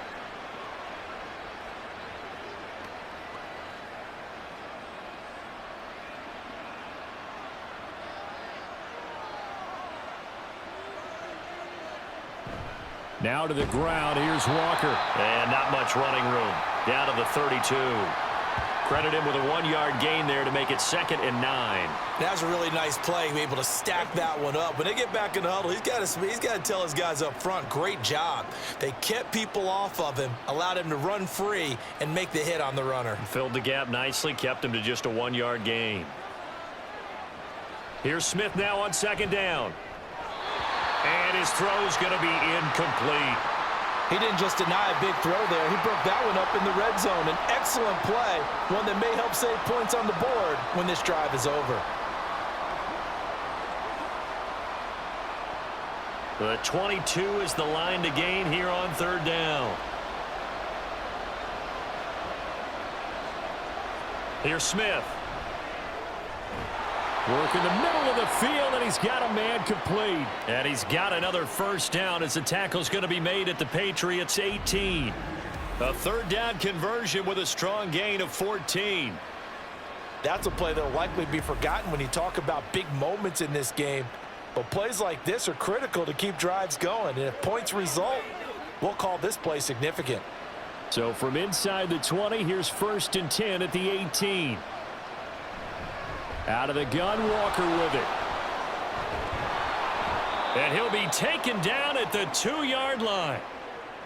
Now to the ground. Here's Walker. And not much running room. Down to the 32. Credit him with a 1-yard gain there to make it 2nd and 9. That's a really nice play, be able to stack that one up. When they get back in the huddle, he's got to tell his guys up front, great job. They kept people off of him, allowed him to run free, and make the hit on the runner. Filled the gap nicely, kept him to just a 1-yard gain. Here's Smith now on 2nd down. And his throw's going to be incomplete. He didn't just deny a big throw there. He broke that one up in the red zone. An excellent play, one that may help save points on the board when this drive is over. The 22 is the line to gain here on 3rd down. Here's Smith. Work in the middle of the field, and he's got a man complete. And he's got another first down as the tackle's going to be made at the Patriots 18. A 3rd down conversion with a strong gain of 14. That's a play that'll likely be forgotten when you talk about big moments in this game. But plays like this are critical to keep drives going. And if points result, we'll call this play significant. So from inside the 20, here's 1st and 10 at the 18. Out of the gun, Walker with it. And he'll be taken down at the 2-yard line.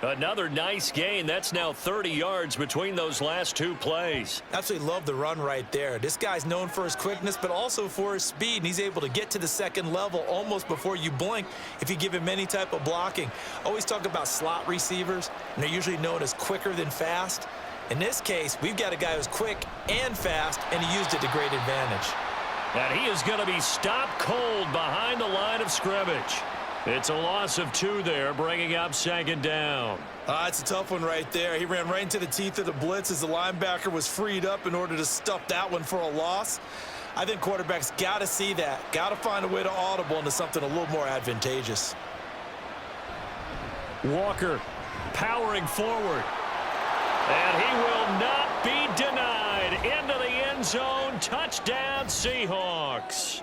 Another nice gain. That's now 30 yards between those last 2 plays. Absolutely love the run right there. This guy's known for his quickness, but also for his speed. And he's able to get to the 2nd level almost before you blink if you give him any type of blocking. Always talk about slot receivers, and they're usually known as quicker than fast. In this case, we've got a guy who's quick and fast, and he used it to great advantage. And he is going to be stopped cold behind the line of scrimmage. It's a loss of 2 there, bringing up 2nd down. It's a tough one right there. He ran right into the teeth of the blitz as the linebacker was freed up in order to stuff that one for a loss. I think quarterbacks got to see that, got to find a way to audible into something a little more advantageous. Walker powering forward. And he will not be denied. Into the end zone. Touchdown, Seahawks.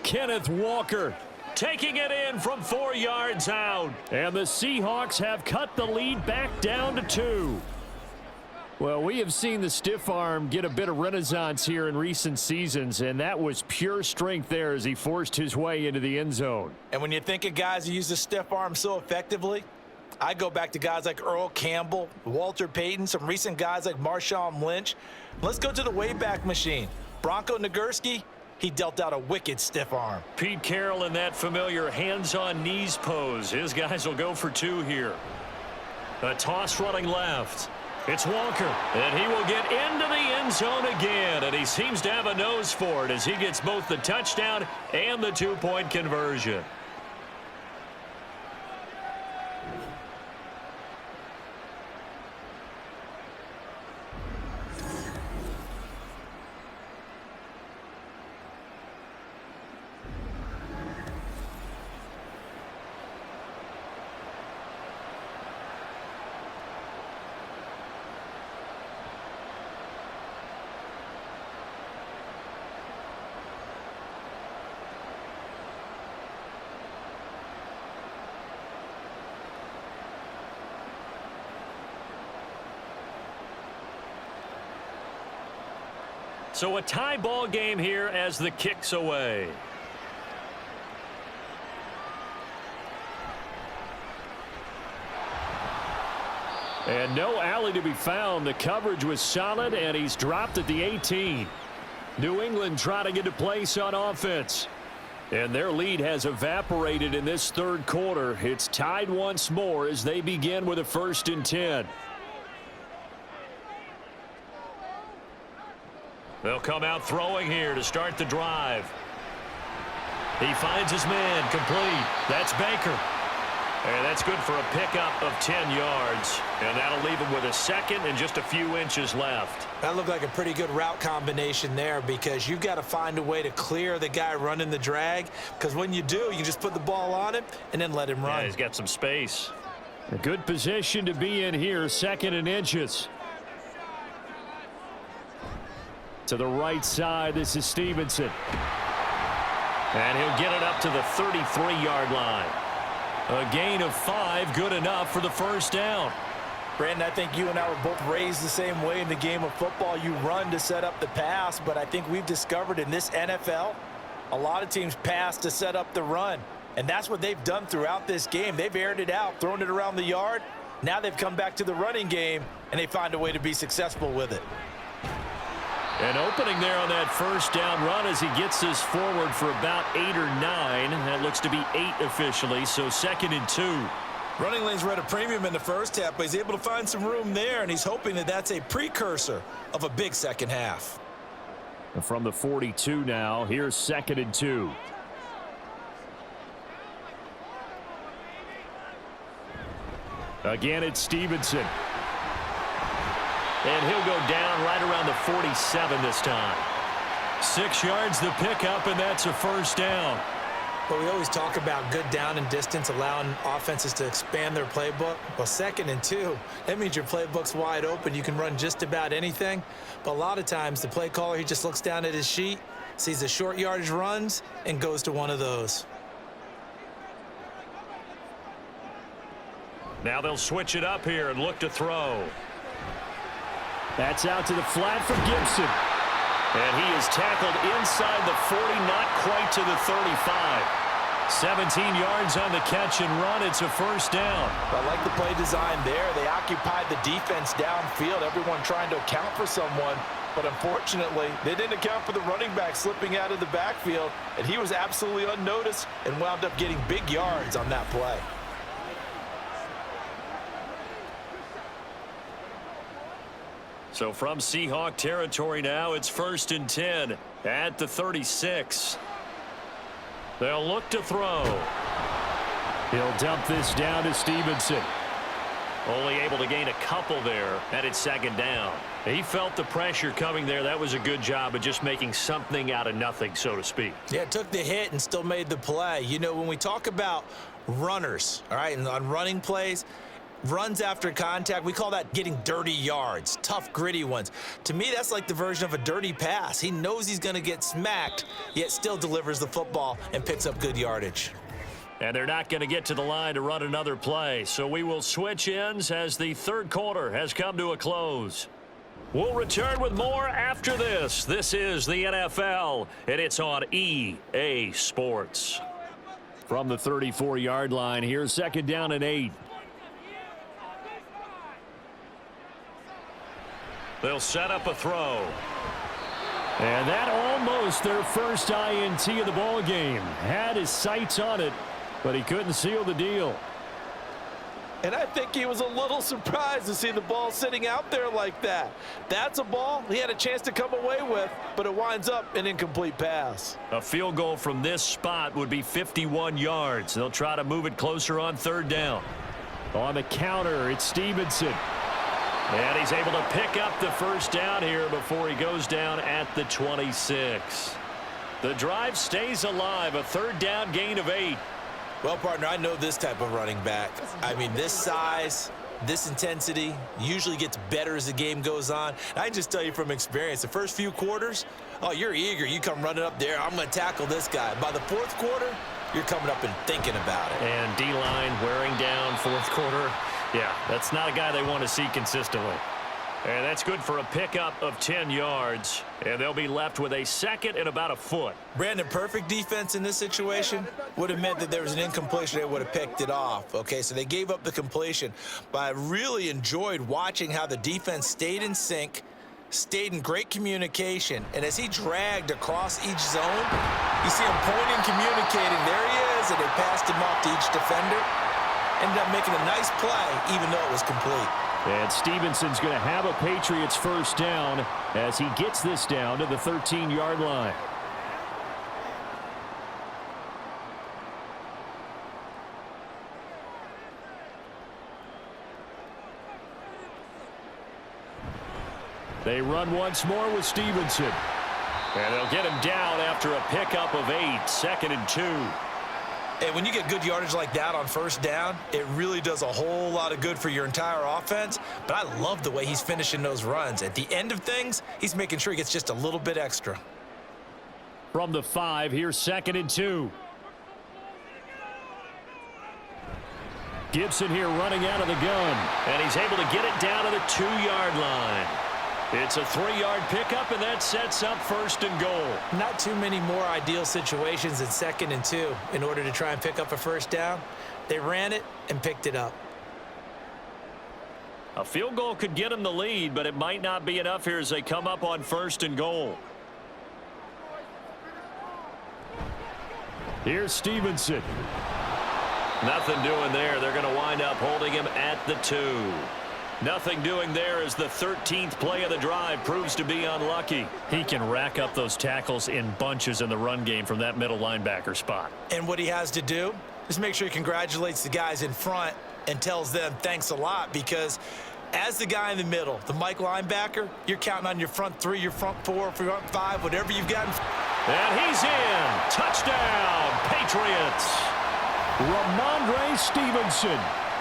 Kenneth Walker taking it in from 4 yards out. And the Seahawks have cut the lead back down to 2. Well, we have seen the stiff arm get a bit of renaissance here in recent seasons, and that was pure strength there as he forced his way into the end zone. And when you think of guys who use the stiff arm so effectively, I go back to guys like Earl Campbell, Walter Payton, some recent guys like Marshawn Lynch. Let's go to the Wayback Machine. Bronco Nagurski, he dealt out a wicked stiff arm. Pete Carroll in that familiar hands-on knees pose. His guys will go for 2 here. A toss running left. It's Walker, and he will get into the end zone again, and he seems to have a nose for it as he gets both the touchdown and the 2-point conversion. So a tie ball game here as the kick's away. And no alley to be found. The coverage was solid, and he's dropped at the 18. New England trying to get a place on offense. And their lead has evaporated in this third quarter. It's tied once more as they begin with a 1st and 10. They'll come out throwing here to start the drive. He finds his man, complete. That's Baker. And that's good for a pickup of 10 yards. And that'll leave him with a 2nd and just a few inches left. That looked like a pretty good route combination there, because you've got to find a way to clear the guy running the drag, because when you do, you just put the ball on him and then let him run. Yeah, he's got some space. A good position to be in here, 2nd and inches. To the right side, this is Stevenson. And he'll get it up to the 33-yard line. A gain of 5, good enough for the 1st down. Brandon, I think you and I were both raised the same way in the game of football. You run to set up the pass, but I think we've discovered in this NFL, a lot of teams pass to set up the run. And that's what they've done throughout this game. They've aired it out, thrown it around the yard. Now they've come back to the running game, and they find a way to be successful with it. An opening there on that 1st down run as he gets this forward for about 8 or 9. That looks to be 8 officially, so 2nd and 2. Running lanes were at a premium in the first half, but he's able to find some room there, and he's hoping that that's a precursor of a big second half. From the 42 now, here's 2nd and 2. Again, it's Stevenson. And he'll go down right around the 47 this time. 6 yards the pickup, and that's a 1st down. But we always talk about good down and distance, allowing offenses to expand their playbook. Well, 2nd and 2, that means your playbook's wide open. You can run just about anything. But a lot of times, the play caller, he just looks down at his sheet, sees the short yardage runs, and goes to one of those. Now they'll switch it up here and look to throw. That's out to the flat for Gibson. And he is tackled inside the 40, not quite to the 35. 17 yards on the catch and run. It's a 1st down. I like the play design there. They occupied the defense downfield, everyone trying to account for someone. But unfortunately, they didn't account for the running back slipping out of the backfield, and he was absolutely unnoticed and wound up getting big yards on that play. So from Seahawk territory now, it's 1st and 10 at the 36. They'll look to throw. He'll dump this down to Stevenson. Only able to gain a couple there, and it's 2nd down. He felt the pressure coming there. That was a good job of just making something out of nothing, so to speak. Yeah, took the hit and still made the play. You know, when we talk about runners, all right, and on running plays, runs after contact, we call that getting dirty yards, tough, gritty ones. To me, that's like the version of a dirty pass. He knows he's going to get smacked, yet still delivers the football and picks up good yardage. And they're not going to get to the line to run another play. So we will switch ends as the 3rd quarter has come to a close. We'll return with more after this. This is the NFL, and it's on EA Sports. From the 34-yard line, here's 2nd down and 8. They'll set up a throw. And that almost their first INT of the ball game. Had his sights on it, but he couldn't seal the deal. And I think he was a little surprised to see the ball sitting out there like that. That's a ball he had a chance to come away with, but it winds up an incomplete pass. A field goal from this spot would be 51 yards. They'll try to move it closer on 3rd down. On the counter, it's Stevenson. And he's able to pick up the 1st down here before he goes down at the 26. The drive stays alive, a 3rd down gain of 8. Well, partner, I know this type of running back. I mean, this size, this intensity usually gets better as the game goes on. I can just tell you from experience, the first few quarters, oh, you're eager. You come running up there, I'm going to tackle this guy. By the 4th quarter, you're coming up and thinking about it. And D-line wearing down 4th quarter. Yeah, that's not a guy they want to see consistently. And that's good for a pickup of 10 yards. And they'll be left with a 2nd and about a foot. Brandon, perfect defense in this situation would have meant that there was an incompletion. They would have picked it off. Okay, so they gave up the completion. But I really enjoyed watching how the defense stayed in sync, stayed in great communication, and as he dragged across each zone, you see him pointing, communicating. There he is, and they passed him off to each defender. Ended up making a nice play, even though it was complete. And Stevenson's going to have a Patriots first down as he gets this down to the 13-yard line. They run once more with Stevenson. And they'll get him down after a pickup of 8, 2nd and 2. And when you get good yardage like that on first down, it really does a whole lot of good for your entire offense. But I love the way he's finishing those runs. At the end of things, he's making sure he gets just a little bit extra. From the 5, here's 2nd and 2. Gibson here running out of the gun. And he's able to get it down to the 2-yard line. It's a 3-yard pickup, and that sets up 1st and goal. Not too many more ideal situations than 2nd and 2 in order to try and pick up a first down. They ran it and picked it up. A field goal could get them the lead, but it might not be enough here as they come up on 1st and goal. Here's Stevenson. Nothing doing there. They're going to wind up holding him at the 2. Nothing doing there as the 13th play of the drive proves to be unlucky. He can rack up those tackles in bunches in the run game from that middle linebacker spot. And what he has to do is make sure he congratulates the guys in front and tells them thanks a lot, because as the guy in the middle, the Mike linebacker, you're counting on your front 3, your front 4, front 5, whatever you've got. And he's in. Touchdown, Patriots. Ramondre Stevenson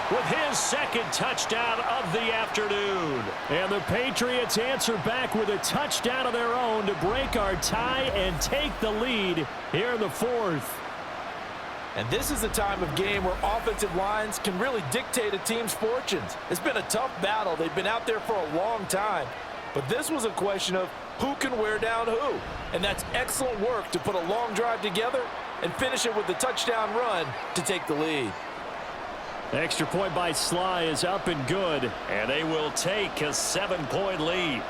with his 2nd touchdown of the afternoon. And the Patriots answer back with a touchdown of their own to break our tie and take the lead here in the 4th. And this is the time of game where offensive lines can really dictate a team's fortunes. It's been a tough battle. They've been out there for a long time. But this was a question of who can wear down who. And that's excellent work to put a long drive together and finish it with the touchdown run to take the lead. Extra point by Sly is up and good. And they will take a 7-point lead.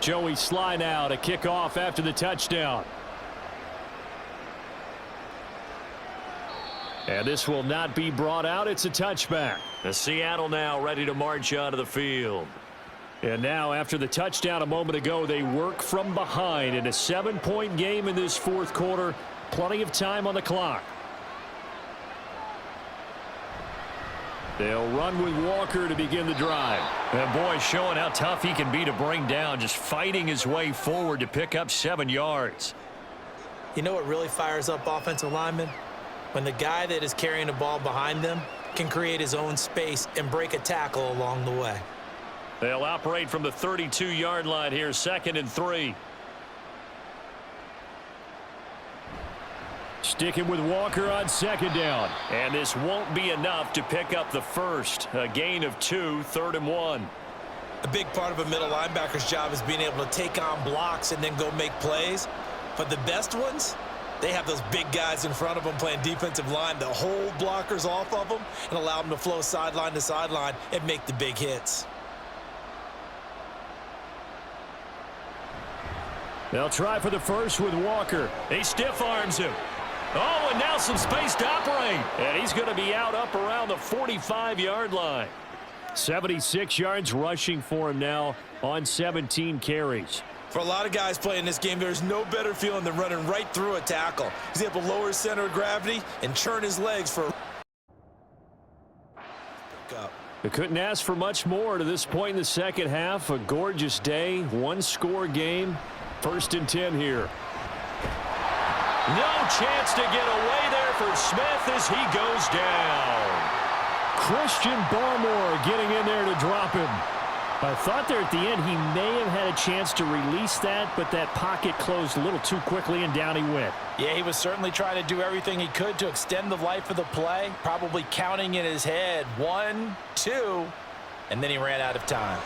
Joey Sly now to kick off after the touchdown. And this will not be brought out. It's a touchback. The Seattle now ready to march onto the field. And now after the touchdown a moment ago, they work from behind in a 7-point game in this 4th quarter. Plenty of time on the clock. They'll run with Walker to begin the drive. And boy, showing how tough he can be to bring down, just fighting his way forward to pick up 7 yards. You know what really fires up offensive linemen? When the guy that is carrying the ball behind them can create his own space and break a tackle along the way. They'll operate from the 32-yard line here, 2nd and 3. Sticking with Walker on 2nd down. And this won't be enough to pick up the 1st. A gain of 2, 3rd and 1. A big part of a middle linebacker's job is being able to take on blocks and then go make plays. But the best ones, they have those big guys in front of them playing defensive line that hold blockers off of them and allow them to flow sideline to sideline and make the big hits. They'll try for the 1st with Walker. He stiff arms him. Oh, and now some space to operate. And he's going to be out up around the 45-yard line. 76 yards rushing for him now on 17 carries. For a lot of guys playing this game, there's no better feeling than running right through a tackle. He's able to lower his center of gravity and churn his legs for They couldn't ask for much more to this point in the 2nd half. A gorgeous day, 1-score game. 1st and 10 here. No chance to get away there for Smith as he goes down. Christian Barmore getting in there to drop him. I thought there at the end he may have had a chance to release that, but that pocket closed a little too quickly and down he went. Yeah, he was certainly trying to do everything he could to extend the life of the play, probably counting in his head 1, 2, and then he ran out of time.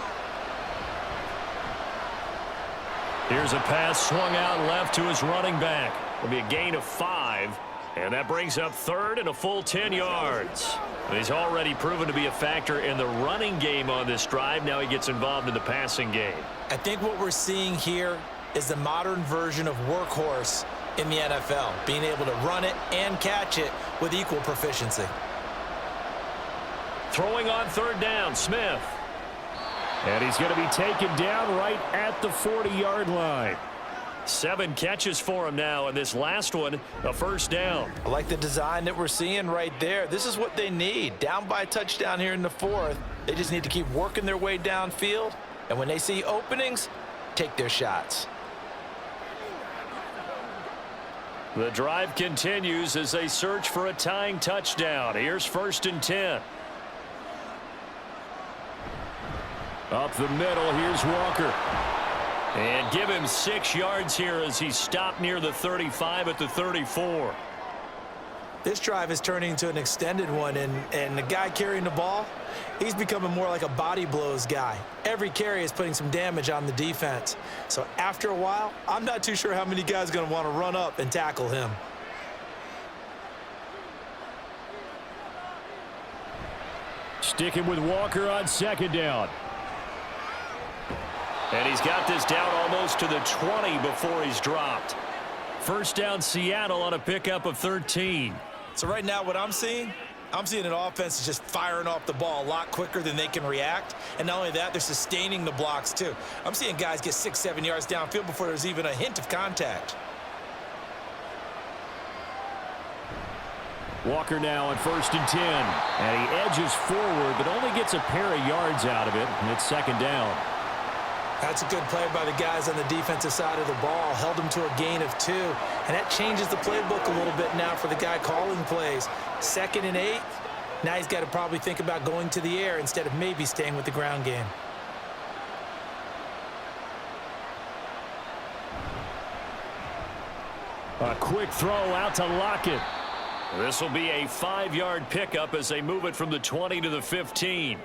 Here's a pass swung out left to his running back. It'll be a gain of 5, and that brings up third and a full 10 yards. He's already proven to be a factor in the running game on this drive. Now he gets involved in the passing game. I think what we're seeing here is the modern version of workhorse in the NFL, being able to run it and catch it with equal proficiency. Throwing on third down, Smith. And he's going to be taken down right at the 40-yard line. 7 catches for him now, and this last one, a first down. I like the design that we're seeing right there. This is what they need. Down by a touchdown here in the 4th. They just need to keep working their way downfield, and when they see openings, take their shots. The drive continues as they search for a tying touchdown. Here's 1st and 10. Up the middle, here's Walker. And give him 6 yards here as he stopped near the 35 at the 34. This drive is turning into an extended one, and the guy carrying the ball, he's becoming more like a body blows guy. Every carry is putting some damage on the defense. So after a while, I'm not too sure how many guys are going to want to run up and tackle him. Sticking with Walker on 2nd down. And he's got this down almost to the 20 before he's dropped. First down, Seattle on a pickup of 13. So right now what I'm seeing an offense is just firing off the ball a lot quicker than they can react. And not only that, they're sustaining the blocks too. I'm seeing guys get 6, 7 yards downfield before there's even a hint of contact. Walker now on 1st and 10. And he edges forward, but only gets a pair of yards out of it. And it's 2nd down. That's a good play by the guys on the defensive side of the ball. Held them to a gain of 2. And that changes the playbook a little bit now for the guy calling plays. 2nd and 8. Now he's got to probably think about going to the air instead of maybe staying with the ground game. A quick throw out to Lockett. This will be a 5-yard pickup as they move it from the 20 to the 15.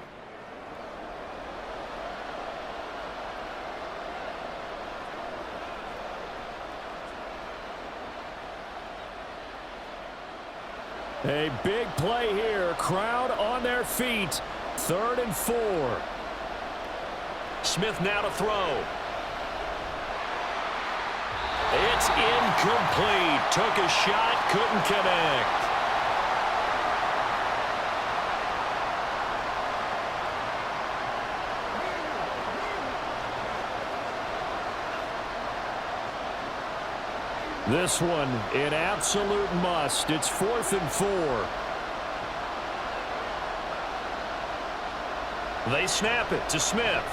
A big play here. Crowd on their feet. 3rd and 4. Smith now to throw. It's incomplete. Took a shot, couldn't connect. This one an absolute must. It's 4th and 4. They snap it to Smith.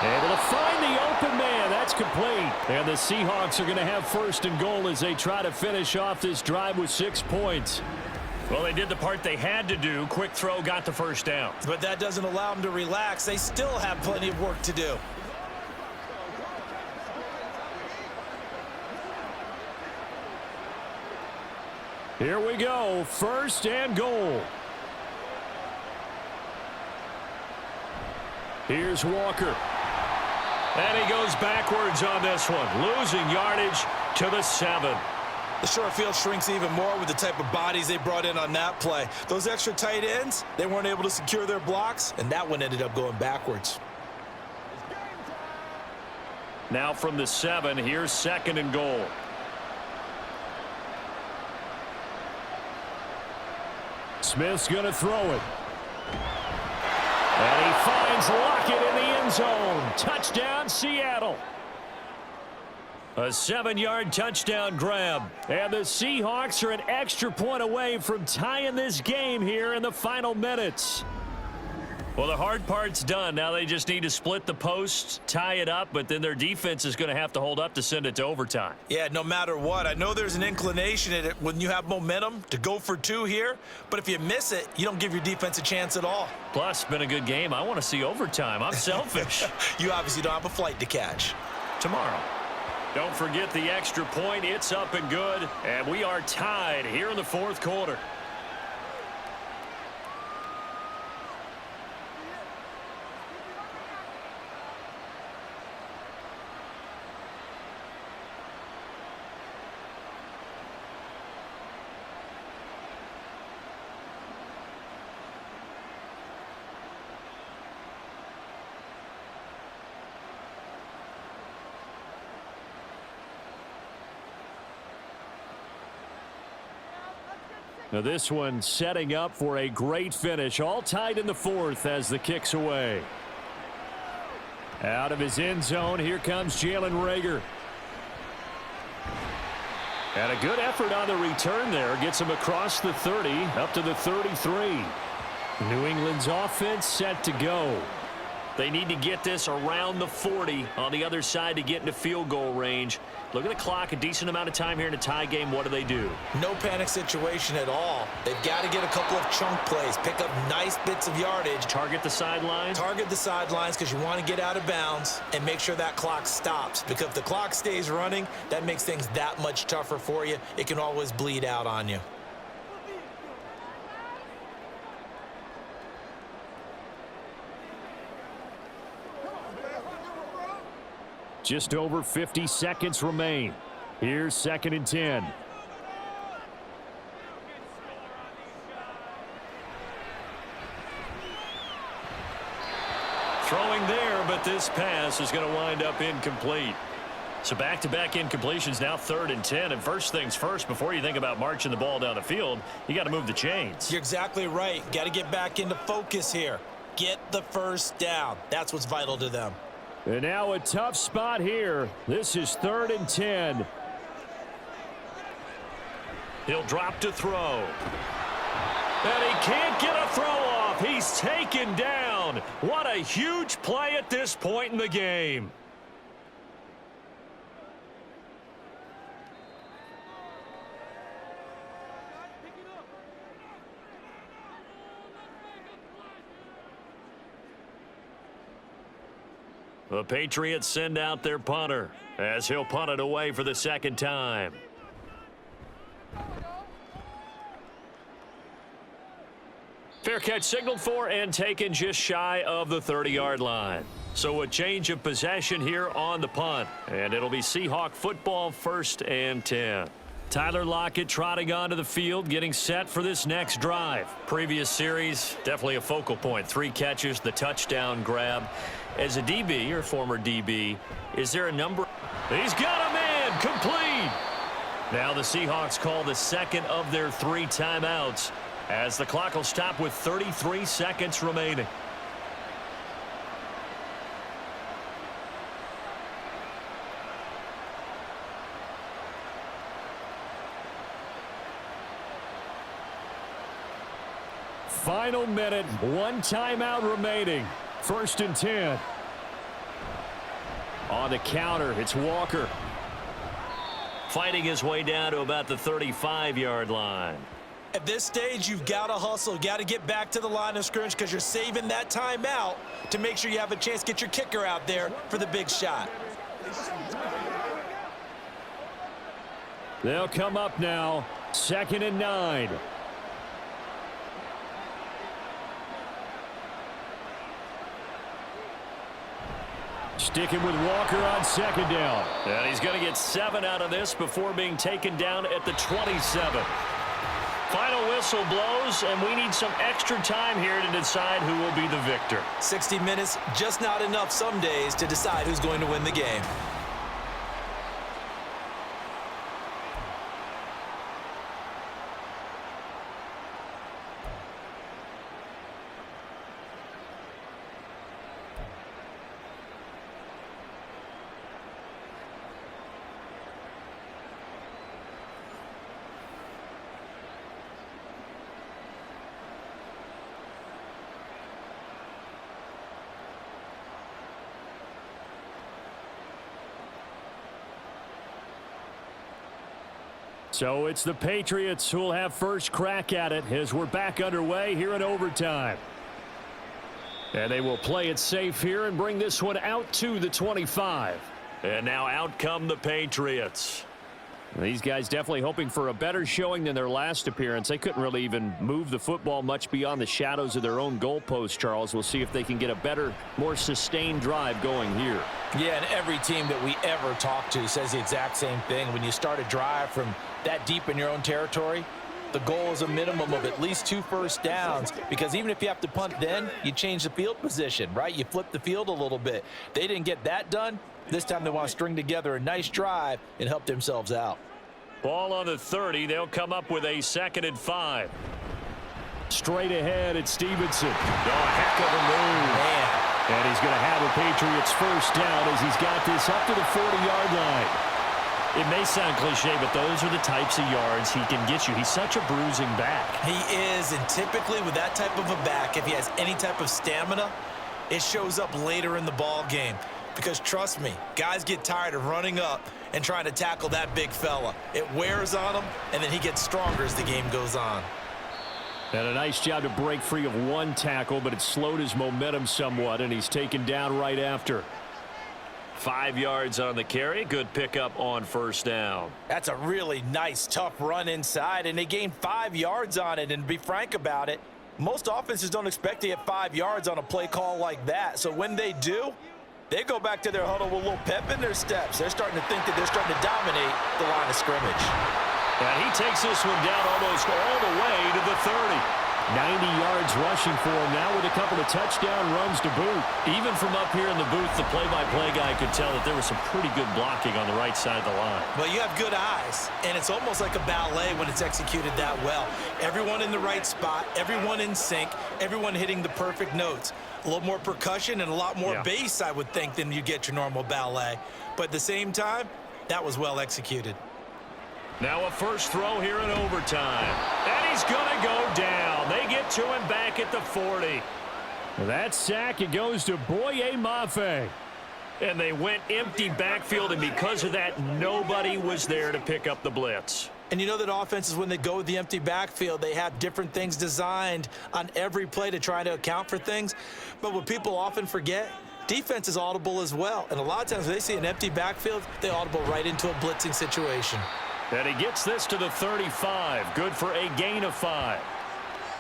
Able to find the open man. That's complete. And the Seahawks are going to have 1st and goal as they try to finish off this drive with 6 points. Well, they did the part they had to do. Quick throw, got the first down. But that doesn't allow them to relax. They still have plenty of work to do. Here we go. 1st and goal. Here's Walker. And he goes backwards on this one, losing yardage to the 7. The short field shrinks even more with the type of bodies they brought in on that play. Those extra tight ends, they weren't able to secure their blocks, and that one ended up going backwards. Now from the 7, here's 2nd and goal. Smith's going to throw it. And he finds Lockett in the end zone. Touchdown, Seattle. A 7-yard touchdown grab. And the Seahawks are an extra point away from tying this game here in the final minutes. Well, the hard part's done. Now they just need to split the posts, tie it up, but then their defense is going to have to hold up to send it to overtime. Yeah, no matter what. I know there's an inclination in it when you have momentum to go for 2 here, but if you miss it, you don't give your defense a chance at all. Plus, it's been a good game. I want to see overtime. I'm selfish. You obviously don't have a flight to catch. Tomorrow. Don't forget the extra point. It's up and good, and we are tied here in the fourth quarter. Now this one setting up for a great finish. All tied in the fourth as the kick's away. Out of his end zone, here comes Jalen Reagor. And a good effort on the return there. Gets him across the 30, up to the 33. New England's offense set to go. They need to get this around the 40 on the other side to get into field goal range. Look at the clock, a decent amount of time here in a tie game. What do? No panic situation at all. They've got to get a couple of chunk plays, pick up nice bits of yardage. Target the sidelines? Target the sidelines because you want to get out of bounds and make sure that clock stops. Because if the clock stays running, that makes things that much tougher for you. It can always bleed out on you. Just over 50 seconds remain. Here's 2nd and 10. Throwing there, but this pass is going to wind up incomplete. So back-to-back incompletions, now 3rd and 10. And first things first, before you think about marching the ball down the field, you got to move the chains. You're exactly right. Got to get back into focus here. Get the first down. That's what's vital to them. And now a tough spot here. This is 3rd and 10. He'll drop to throw. And he can't get a throw off. He's taken down. What a huge play at this point in the game. The Patriots send out their punter as he'll punt it away for the second time. Fair catch signaled for and taken just shy of the 30-yard line. So a change of possession here on the punt. And it'll be Seahawk football, 1st and 10. Tyler Lockett trotting onto the field, getting set for this next drive. Previous series, definitely a focal point. 3 catches, the touchdown grab. As a DB, or former DB, is there a number? He's got a man, complete. Now the Seahawks call the second of their 3 timeouts as the clock will stop with 33 seconds remaining. Final minute, 1 timeout remaining. 1st and 10. On the counter, it's Walker. Fighting his way down to about the 35-yard line. At this stage, you've got to hustle. Got to get back to the line of scrimmage because you're saving that timeout to make sure you have a chance to get your kicker out there for the big shot. They'll come up now. 2nd and 9. Sticking with Walker on 2nd down. And he's going to get 7 out of this before being taken down at the 27. Final whistle blows, and we need some extra time here to decide who will be the victor. 60 minutes, just not enough some days to decide who's going to win the game. So it's the Patriots who will have first crack at it as we're back underway here in overtime. And they will play it safe here and bring this one out to the 25. And now out come the Patriots. These guys definitely hoping for a better showing than their last appearance. They couldn't really even move the football much beyond the shadows of their own goalpost, Charles. We'll see if they can get a better, more sustained drive going here. Yeah, and every team that we ever talk to says the exact same thing. When you start a drive from that deep in your own territory, the goal is a minimum of at least 2 first downs, because even if you have to punt then, you change the field position, right? You flip the field a little bit. They didn't get that done. This time they want to string together a nice drive and help themselves out. Ball on the 30. They'll come up with a 2nd and 5. Straight ahead, it's Stevenson. Oh, a heck of a move. Man. And he's going to have a Patriots first down as he's got this up to the 40-yard line. It may sound cliche, but those are the types of yards he can get you. He's such a bruising back. He is, and typically with that type of a back, if he has any type of stamina, it shows up later in the ball game. Because trust me, guys get tired of running up and trying to tackle that big fella. It wears on him, and then he gets stronger as the game goes on. And a nice job to break free of one tackle, but it slowed his momentum somewhat, and he's taken down right after. 5 yards on the carry. Good pickup on first down. That's a really nice, tough run inside, and they gained 5 yards on it. And to be frank about it, most offenses don't expect to get 5 yards on a play call like that. So when they do, they go back to their huddle with a little pep in their steps. They're starting to think that they're starting to dominate the line of scrimmage. And he takes this one down almost all the way to the 30. 90 yards rushing for him now with a couple of touchdown runs to boot. Even from up here in the booth, the play-by-play guy could tell that there was some pretty good blocking on the right side of the line. Well, you have good eyes, and it's almost like a ballet when it's executed that well. Everyone in the right spot, everyone in sync, everyone hitting the perfect notes. A little more percussion and a lot more bass, I would think, than you get your normal ballet. But at the same time, that was well executed. Now a first throw here in overtime. And he's going to go down. They get to him back at the 40. That sack, it goes to Boye Mafe. And they went empty backfield, and because of that, nobody was there to pick up the blitz. And you know that offenses, when they go with the empty backfield, they have different things designed on every play to try to account for things. But what people often forget, defense is audible as well. And a lot of times when they see an empty backfield, they audible right into a blitzing situation. And he gets this to the 35. Good for a gain of 5.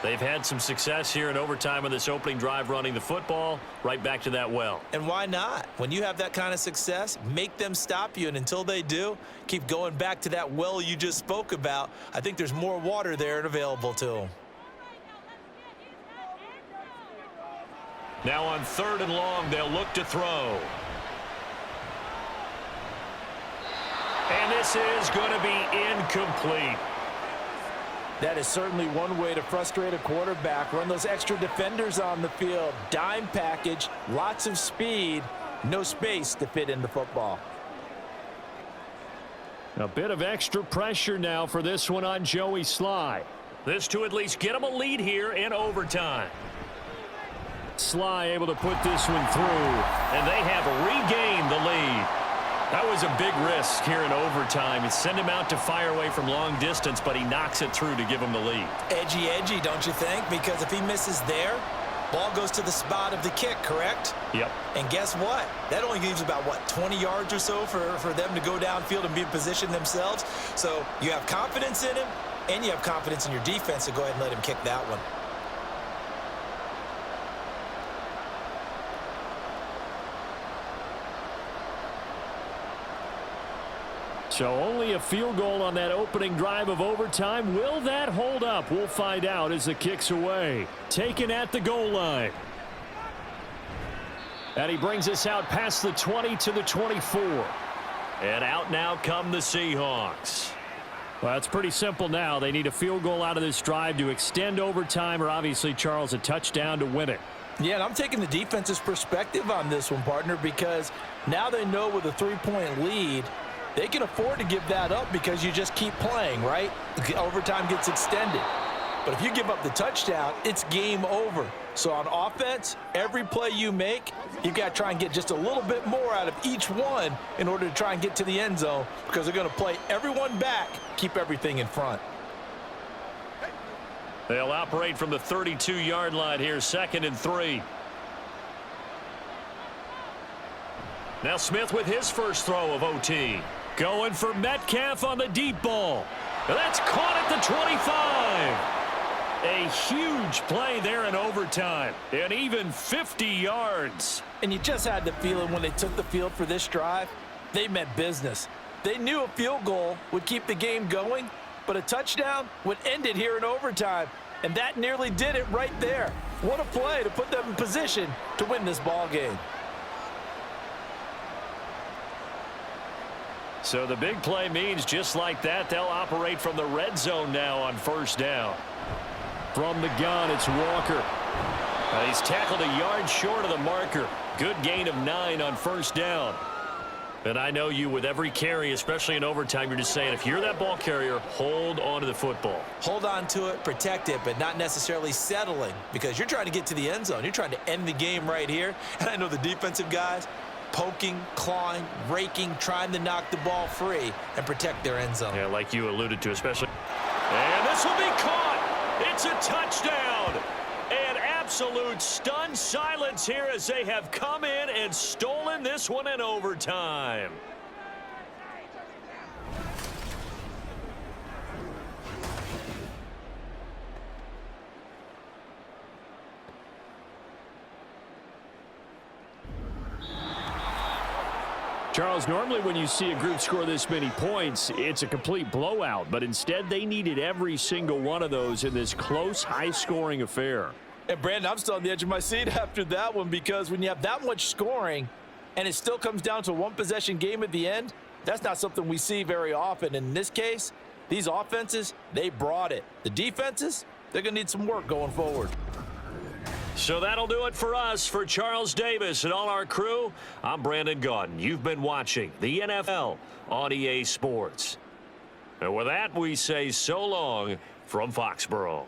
They've had some success here in overtime on this opening drive running the football. Right back to that well. And why not? When you have that kind of success, make them stop you. And until they do, keep going back to that well you just spoke about. I think there's more water there and available to them. Now on 3rd and long, they'll look to throw. And this is going to be incomplete. That is certainly one way to frustrate a quarterback. Run those extra defenders on the field. Dime package, lots of speed, no space to fit in the football. A bit of extra pressure now for this one on Joey Sly. This to at least get him a lead here in overtime. Sly able to put this one through. And they have regained the lead. That was a big risk here in overtime. It sent him out to fire away from long distance, but he knocks it through to give him the lead. Edgy, don't you think? Because if he misses there, ball goes to the spot of the kick, correct? Yep. And guess what? That only leaves about, 20 yards or so for them to go downfield and be in position themselves. So you have confidence in him, and you have confidence in your defense to go ahead and let him kick that one. So only a field goal on that opening drive of overtime. Will that hold up? We'll find out as the kick's away. Taken at the goal line. And he brings us out past the 20 to the 24. And out now come the Seahawks. Well, it's pretty simple now. They need a field goal out of this drive to extend overtime, or obviously, Charles, a touchdown to win it. Yeah, and I'm taking the defense's perspective on this one, partner, because now they know with a 3-point lead, they can afford to give that up because you just keep playing, right? Overtime gets extended. But if you give up the touchdown, it's game over. So on offense, every play you make, you've got to try and get just a little bit more out of each one in order to try and get to the end zone, because they're going to play everyone back, keep everything in front. They'll operate from the 32-yard line here, 2nd and 3. Now Smith with his first throw of OT. Going for Metcalf on the deep ball. That's caught at the 25. A huge play there in overtime. And even 50 yards. And you just had the feeling when they took the field for this drive, they meant business. They knew a field goal would keep the game going, but a touchdown would end it here in overtime. And that nearly did it right there. What a play to put them in position to win this ball game. So the big play means just like that, they'll operate from the red zone now on first down. From the gun, it's Walker. He's tackled a yard short of the marker. Good gain of 9 on first down. And I know you, with every carry, especially in overtime, you're just saying, if you're that ball carrier, hold on to the football. Hold on to it, protect it, but not necessarily settling, because you're trying to get to the end zone. You're trying to end the game right here. And I know the defensive guys poking, clawing, raking, trying to knock the ball free and protect their end zone. Yeah, like you alluded to, especially. And this will be caught. It's a touchdown. An absolute stunned silence here as they have come in and stolen this one in overtime. Charles, normally when you see a group score this many points, it's a complete blowout. But instead, they needed every single one of those in this close, high-scoring affair. And, Brandon, I'm still on the edge of my seat after that one, because when you have that much scoring and it still comes down to a one-possession game at the end, that's not something we see very often. In this case, these offenses, they brought it. The defenses, they're going to need some work going forward. So that'll do it for us. For Charles Davis and all our crew, I'm Brandon Gaudin. You've been watching the NFL on EA Sports. And with that, we say so long from Foxborough.